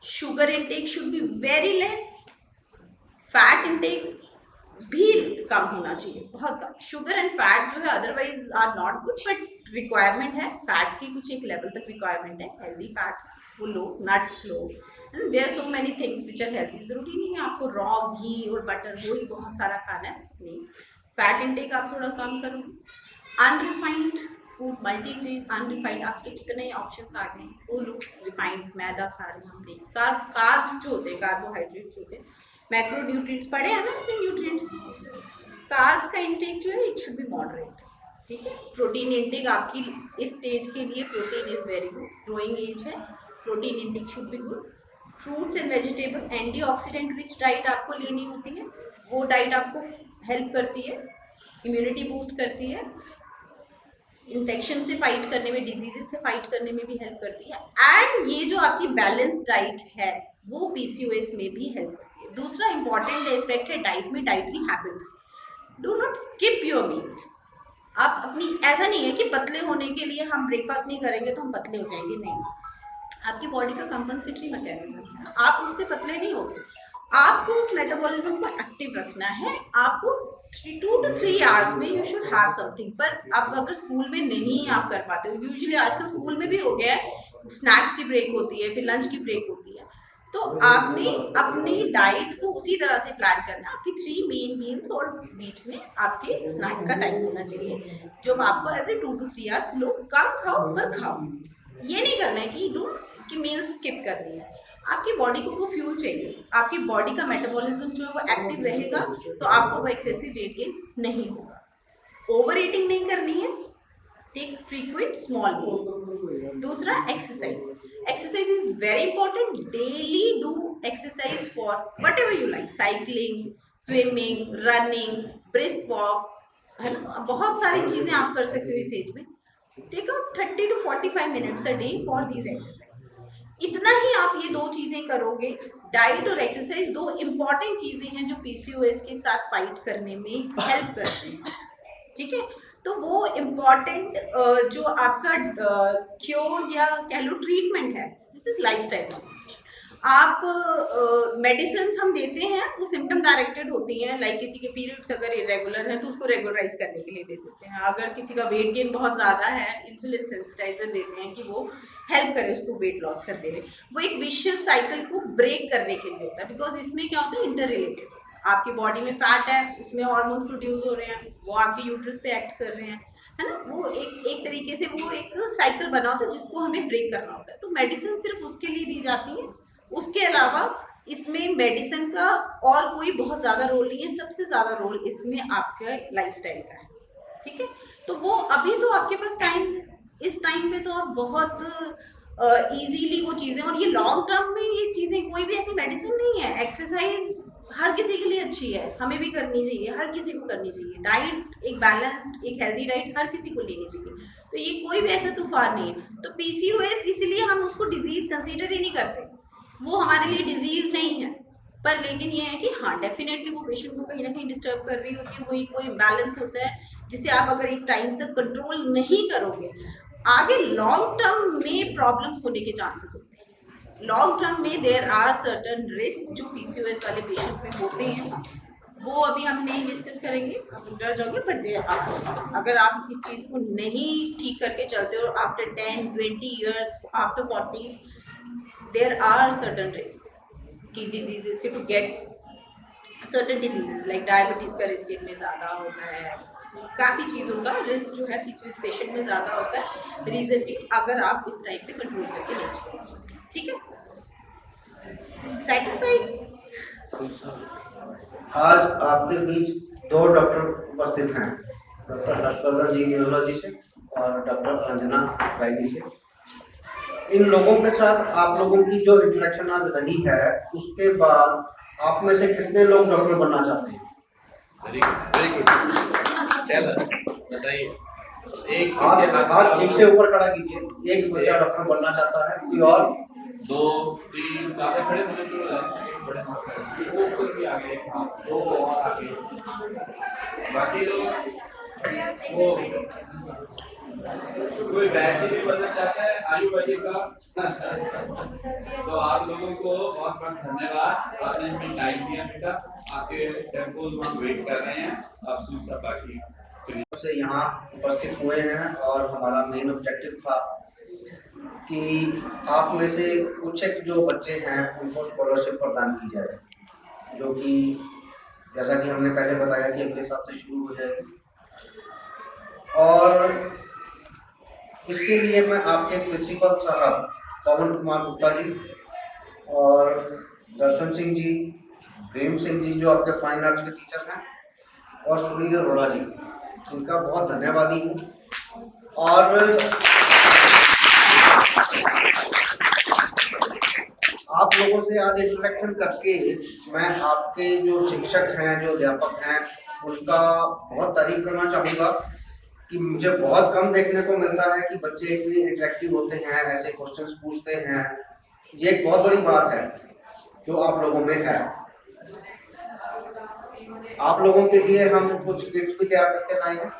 sugar intake should be very less, fat intake भी कम होना चाहिए, बहुत कम। शुगर एंड फैट जो है otherwise are not good, but requirement है फैट की, कुछ एक लेवल तक रिक्वायरमेंट है। हेल्दी फैट वो लो, नट्स लो, there are so many things which are healthy. जरूरी नहीं है आपको रॉ घी और बटर वो ही बहुत सारा खाना है, नहीं। फैट इंटेक आप थोड़ा कम करो। अनरिफाइंड फूड, मल्टीग्रेन, अनरिफाइंड, आपके कितने ऑप्शंस आ गए हैं, वो लोग रिफाइंड मैदा खा रहे हैं हम नहीं। कार्ब्स जो होते हैं, कार्बोहाइड्रेट्स होते हैं, मैक्रो न्यूट्रिएंट्स पढ़े हैं ना अपने न्यूट्रिएंट्स। कार्ब्स का इंटेक जो है इट शुड बी मॉडरेट, ठीक है। प्रोटीन इंटेक आपकी इस स्टेज के लिए protein is very good, growing age है, protein intake should be good. Fruits and vegetable, antioxidant rich diet आपको लेनी होती है, वो डाइट आपको हेल्प करती है, इम्यूनिटी बूस्ट करती है, इन्फेक्शन से फाइट करने में, डिजीजेस से फाइट करने में भी हेल्प करती है। एंड ये जो आपकी बैलेंस डाइट है वो पीसीओएस में भी हेल्प करती है। दूसरा इंपॉर्टेंट एस्पेक्ट है डाइट में, dietary habits. Do not skip your meals. आप अपनी, ऐसा नहीं है कि पतले होने के लिए हम ब्रेकफास्ट नहीं करेंगे तो हम पतले हो जाएंगे, नहीं। आपकी बॉडी का कंपनसेटरी मैकेनिज्म है, आप उससे पतले नहीं होगे। आपको उस मेटाबॉलिज्म को एक्टिव रखना है। आपको 2 to 3 आवर्स में यू शुड हैव समथिंग। पर आप अगर स्कूल में नहीं आप कर पाते हो, यूजुअली आजकल स्कूल में भी हो गया है, स्नैक्स की ब्रेक होती है, फिर लंच की ब्रेक होती है, तो आपने अपनी डाइट को उसी तरह से प्लान करना। आपकी 3 मेन मील्स और बीच में आपके स्नैक का टाइम होना चाहिए, जो आपको एवरी 2 to 3 आवर्स लो, कम खाओ पर खाओ। ये नहीं करना है कि मील स्किप करनी है। आपकी बॉडी को वो फ्यूल चाहिए, आपकी बॉडी का मेटाबॉलिज्म जो है वो एक्टिव रहेगा, तो आपको वो एक्सेसिव वेट गेन नहीं होगा। ओवर ईटिंग नहीं करनी है, टेक फ्रीक्वेंट स्मॉल मील्स। दूसरा exercise, exercise is very important. Daily do exercise for what ever you like, cycling, swimming, running, brisk walk, है ना, बहुत सारी चीजें आप कर सकते हो इस एज में। Take out 30 to 45 minutes a day for these exercise. इतना ही आप ये 2 चीजें करोगे, डाइट और एक्सरसाइज 2 इंपॉर्टेंट चीजें हैं जो पीसीओएस के साथ फाइट करने में हेल्प करते हैं, ठीक है। तो वो इम्पॉर्टेंट जो आपका क्योर या कह लो ट्रीटमेंट है, दिस इज लाइफस्टाइल। आप मेडिसिन हम देते हैं वो सिम्टम डायरेक्टेड होती हैं, लाइक किसी के पीरियड्स अगर इरेगुलर है तो उसको रेगुलराइज करने के लिए दे देते हैं। अगर किसी का वेट गेन बहुत ज़्यादा है, इंसुलिन सेंसिटाइजर देते हैं कि वो हेल्प करे उसको वेट लॉस करने में। वो एक विशियस साइकिल को ब्रेक करने के लिए होता है, बिकॉज इसमें क्या होता है, इंटर रिलेटेड। आपकी बॉडी में फैट है, उसमें हार्मोन प्रोड्यूस हो रहे हैं, वो आपके यूट्रस पे एक्ट कर रहे हैं, है ना। वो एक तरीके से वो एक साइकिल बना होता है जिसको हमें ब्रेक करना होता है। तो मेडिसिन सिर्फ उसके लिए दी जाती है, उसके अलावा इसमें मेडिसिन का और कोई बहुत ज़्यादा रोल नहीं है। सबसे ज़्यादा रोल इसमें आपका लाइफस्टाइल का है, ठीक है। तो वो अभी तो आपके पास टाइम, इस टाइम पे तो आप बहुत इजीली वो चीज़ें, और ये लॉन्ग टर्म में ये चीज़ें, कोई भी ऐसी मेडिसिन नहीं है। एक्सरसाइज हर किसी के लिए अच्छी है, हमें भी करनी चाहिए, हर किसी को करनी चाहिए। डाइट एक बैलेंस्ड, एक हेल्दी डाइट हर किसी को लेनी चाहिए। तो ये कोई भी ऐसा तूफान नहीं है। तो पीसीओएस इसलिए हम उसको डिजीज कंसीडर ही नहीं करते, वो हमारे लिए डिजीज नहीं है। पर लेकिन ये है कि हाँ, डेफिनेटली वो पेशेंट को कहीं ना कहीं डिस्टर्ब कर रही होती है, वही कोई इम्बैलेंस होता है जिसे आप अगर एक टाइम तक कंट्रोल नहीं करोगे, आगे लॉन्ग टर्म में प्रॉब्लम्स होने के चांसेस होते हैं। लॉन्ग टर्म में देयर आर सर्टन रिस्क जो पीसीओएस वाले पेशेंट में होते हैं, वो अभी हम नहीं डिस्कस करेंगे, आप डर जाओगे। बट देयर, अगर आप इस चीज़ को नहीं ठीक करके चलते हो, after 10-20 years, after 40s, there are certain risks कि diseases के to get certain diseases like diabetes का रिस्क इनमें ज़्यादा होता है, काफ़ी चीज़ों का रिस्क जो है पीसीओएस पेशेंट में ज़्यादा होता है। रीज़न भी अगर आप इस टाइम पे कंट्रोल करके नहीं चलेंगे, ठीक है। सेटिस्फाइड? आज आपके बीच 2 डॉक्टर उपस्थित हैं, डॉक्टर हर्षवर्धन जी न्यूरोलॉजी से और डॉक्टर अंजना गायनी से। इन लोगों के साथ आप लोगों की जो इंटरेक्शन आज रही है, उसके बाद आप में से कितने लोग डॉक्टर बनना चाहते हैं? वेरी गुड, बताइए। एक हाथ ठीक से ऊपर खड़ा कीजिए। एक बच्चा डॉक्टर बनना चाहता है, कोई और? 2-3 खड़े होने शुरू हो बड़े ऊपर भी आ गए, 2 और आगे, बाकी लोग वो कोई बैच भी बनना चाहता है आयु बजे का। तो आप लोगों को बहुत बहुत धन्यवाद, आपने हमें टाइम दिया बेटा, आपके टेम्पोज हम वेट कर रहे हैं। आप सभा की से यहाँ उपस्थित हुए हैं और हमारा मेन ऑब्जेक्टिव था कि आप में से कुछ एक जो बच्चे हैं उनको स्कॉलरशिप प्रदान की जाए, जो कि जैसा कि हमने पहले बताया कि अगले साल से शुरू हो जाएगी। और इसके लिए मैं आपके प्रिंसिपल साहब पवन कुमार गुप्ता जी और दर्शन सिंह जी, प्रेम सिंह जी जो आपके फाइन आर्ट्स के टीचर हैं, और सुनील अरोड़ा जी, इनका बहुत धन्यवादी हूँ। और आप लोगों से आज इंटरेक्शन करके मैं आपके जो शिक्षक हैं, जो अध्यापक हैं, उनका बहुत तारीफ करना चाहूँगा कि मुझे बहुत कम देखने को मिलता है कि बच्चे इतने इंटरेक्टिव होते हैं, ऐसे क्वेश्चंस पूछते हैं। ये एक बहुत बड़ी बात है जो आप लोगों में है। आप लोगों के लिए हम कुछ किट्स भी तैयार करके लाए हैं।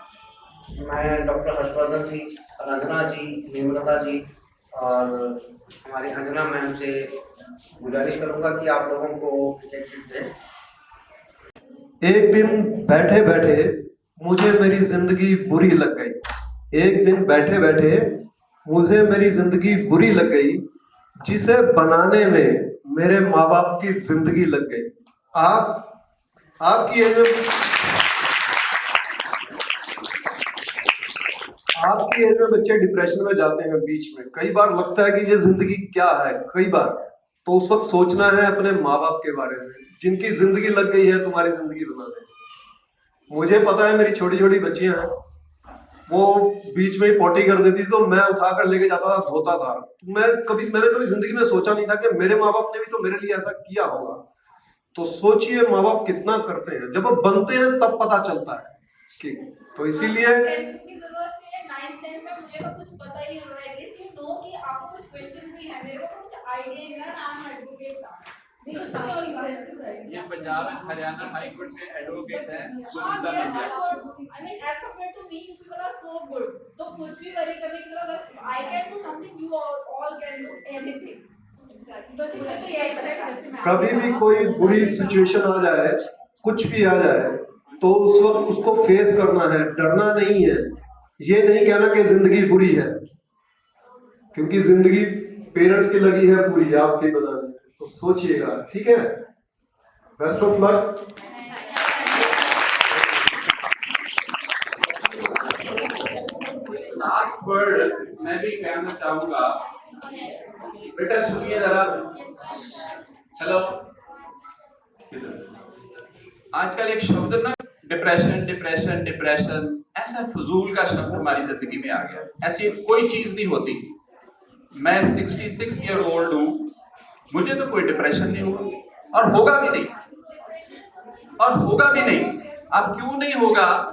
मैं डॉक्टर हर्षवर्धन जी, अंजना जी, हेमलता जी और हमारी अंजना मैम से गुजारिश करूंगा कि आप लोगों को एक किट दें। एक दिन बैठे बैठे मुझे मेरी जिंदगी बुरी लग गई। एक दिन बैठे बैठे मुझे मेरी जिंदगी बुरी लग गई, जिसे बनाने में मेरे माँ बाप की जिंदगी लग गई। आपकी एज में बच्चे डिप्रेशन में जाते हैं बीच में। कई बार लगता है कि ये जिंदगी क्या है। कई बार तो उस वक्त सोचना है अपने माँ बाप के बारे में, जिनकी जिंदगी लग गई है तुम्हारी जिंदगी बनाने। मुझे पता है मेरी छोटी छोटी बच्चियां हैं, वो बीच में ही पॉटी कर देती तो मैं उठा कर लेके जाता था, धोता था। मैंने कभी जिंदगी में सोचा नहीं था कि मेरे माँ बाप ने भी तो मेरे लिए ऐसा किया होगा। तो सोचिए माँ बाप कितना करते हैं, जब वो बनते हैं तब पता चलता है कि। तो इसीलिए मुझे तो कुछ पता ही नहीं होगा, एटलीस्ट यू नो कि आपको कुछ क्वेश्चन भी है, मेरे को कुछ आइडिया नहीं ना, नाम एडवोकेट का ये Punjab and Haryana high court से एडवोकेट हैं Sunita Nanda. I mean, as compared to me, you people are so good. तो कुछ भी worry करने की जरूरत अगर I can do something, you all can do anything. कभी भी कोई बुरी सिचुएशन आ जाए, कुछ भी आ जाए, तो उस वक्त उसको फेस करना है, डरना नहीं है। ये नहीं कहना कि जिंदगी बुरी है, क्योंकि जिंदगी पेरेंट्स की लगी है पूरी, आपके बनाने। तो सोचिएगा, ठीक है। Best of luck. Last word मैं भी कहना चाहूंगा, बेटा सुनिए जरा। हेलो, आजकल एक शब्द ना डिप्रेशन डिप्रेशन डिप्रेशन, ऐसा फजूल का शब्द हमारी जिंदगी में आ गया। ऐसी कोई चीज नहीं होती। मैं 66 ईयर ओल्ड हूँ, मुझे तो कोई डिप्रेशन नहीं हुआ और होगा भी नहीं, और होगा भी नहीं। अब क्यों नहीं होगा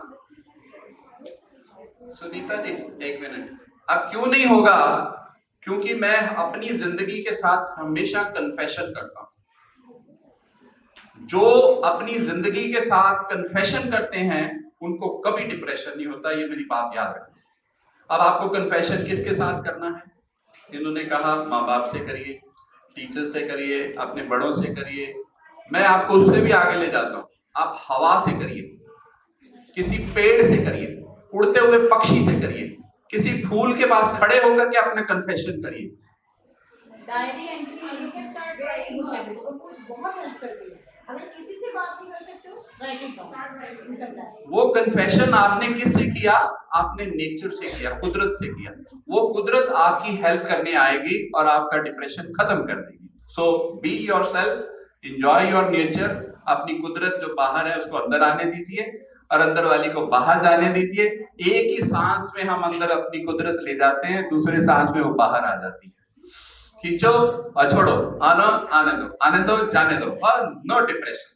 सुनीता जी, एक मिनट। अब क्यों नहीं होगा? क्योंकि मैं अपनी जिंदगी के साथ हमेशा कन्फेशन करता हूं। जो अपनी जिंदगी के साथ कन्फेशन करते हैं उनको कभी डिप्रेशन नहीं होता, ये मेरी बात याद रखना। अब आपको कन्फेशन किसके साथ करना है? इन्होंने कहा माँ बाप से करिए, टीचर से करिए, अपने बड़ों से करिए। मैं आपको उससे भी आगे ले जाता हूँ, आप हवा से करिए, किसी पेड़ से करिए, उड़ते हुए पक्षी से करिए, किसी फूल के पास खड़े होकर के अपना कन्फेशन करिए। Diary entry very good habit, बहुत हेल्प करती है। अगर किसी से बात नहीं कर सकते हो, राइट इट डाउन। वो कन्फेशन आपने किससे किया? आपने नेचर से किया, कुदरत से किया। वो कुदरत आपकी हेल्प करने आएगी और आपका डिप्रेशन खत्म कर देगी। So be yourself, enjoy your nature. अपनी कुदरत जो बाहर है उसको अंदर आने दीजिए और अंदर वाली को बाहर जाने दीजिए। एक ही सांस में हम अंदर अपनी कुदरत ले जाते हैं, दूसरे सांस में वो बाहर आ जाती है। खींचो और छोड़ो, आना आने दो जाने दो, और नो डिप्रेशन।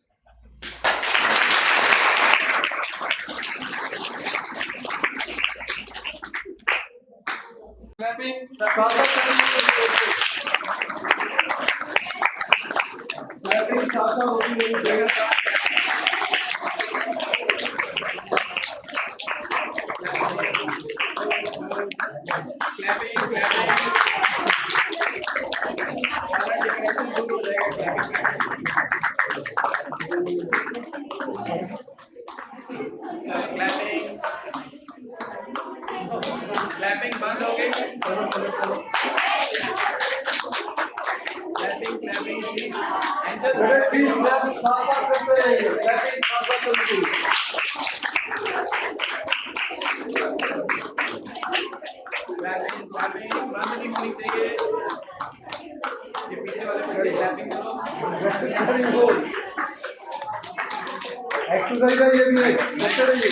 क्लैपिंग बंद हो गई। क्लैपिंग बंद नहीं होनी चाहिए। ये पीछे वाले बच्चे क्लैपिंग करो। एक्सरसाइज है ये भी है, लेक्चर है ये।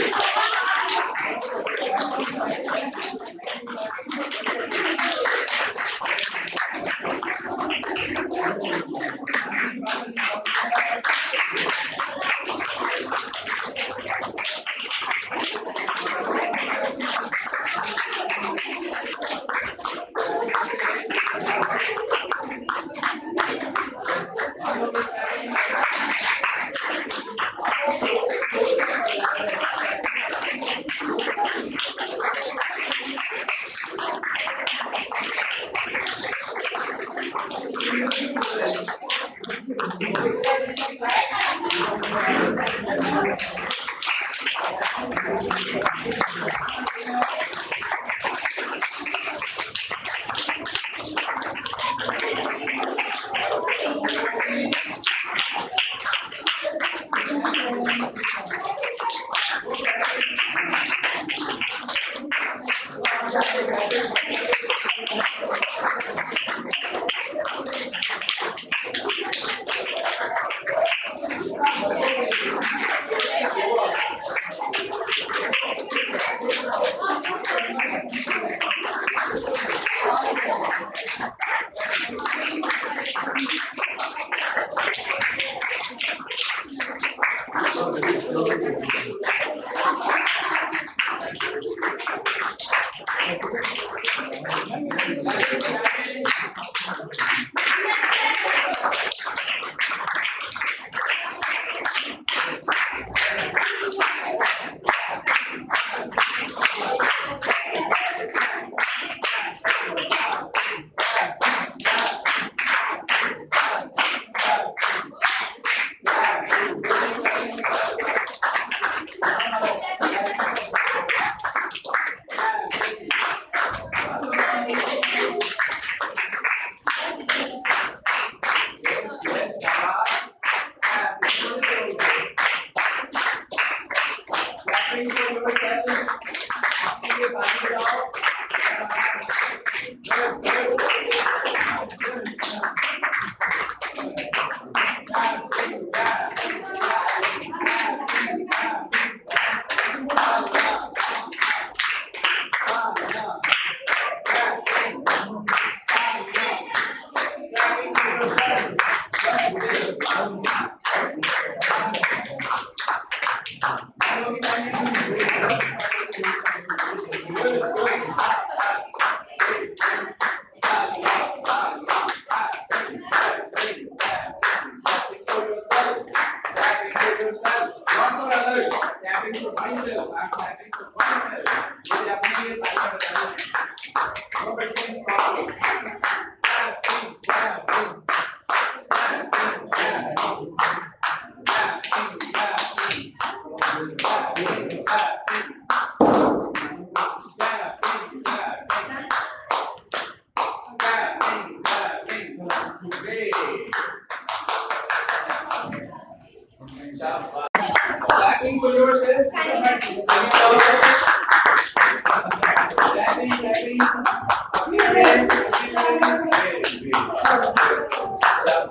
Clapping for yourself.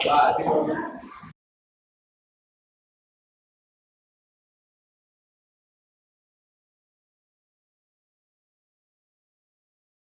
Clapping.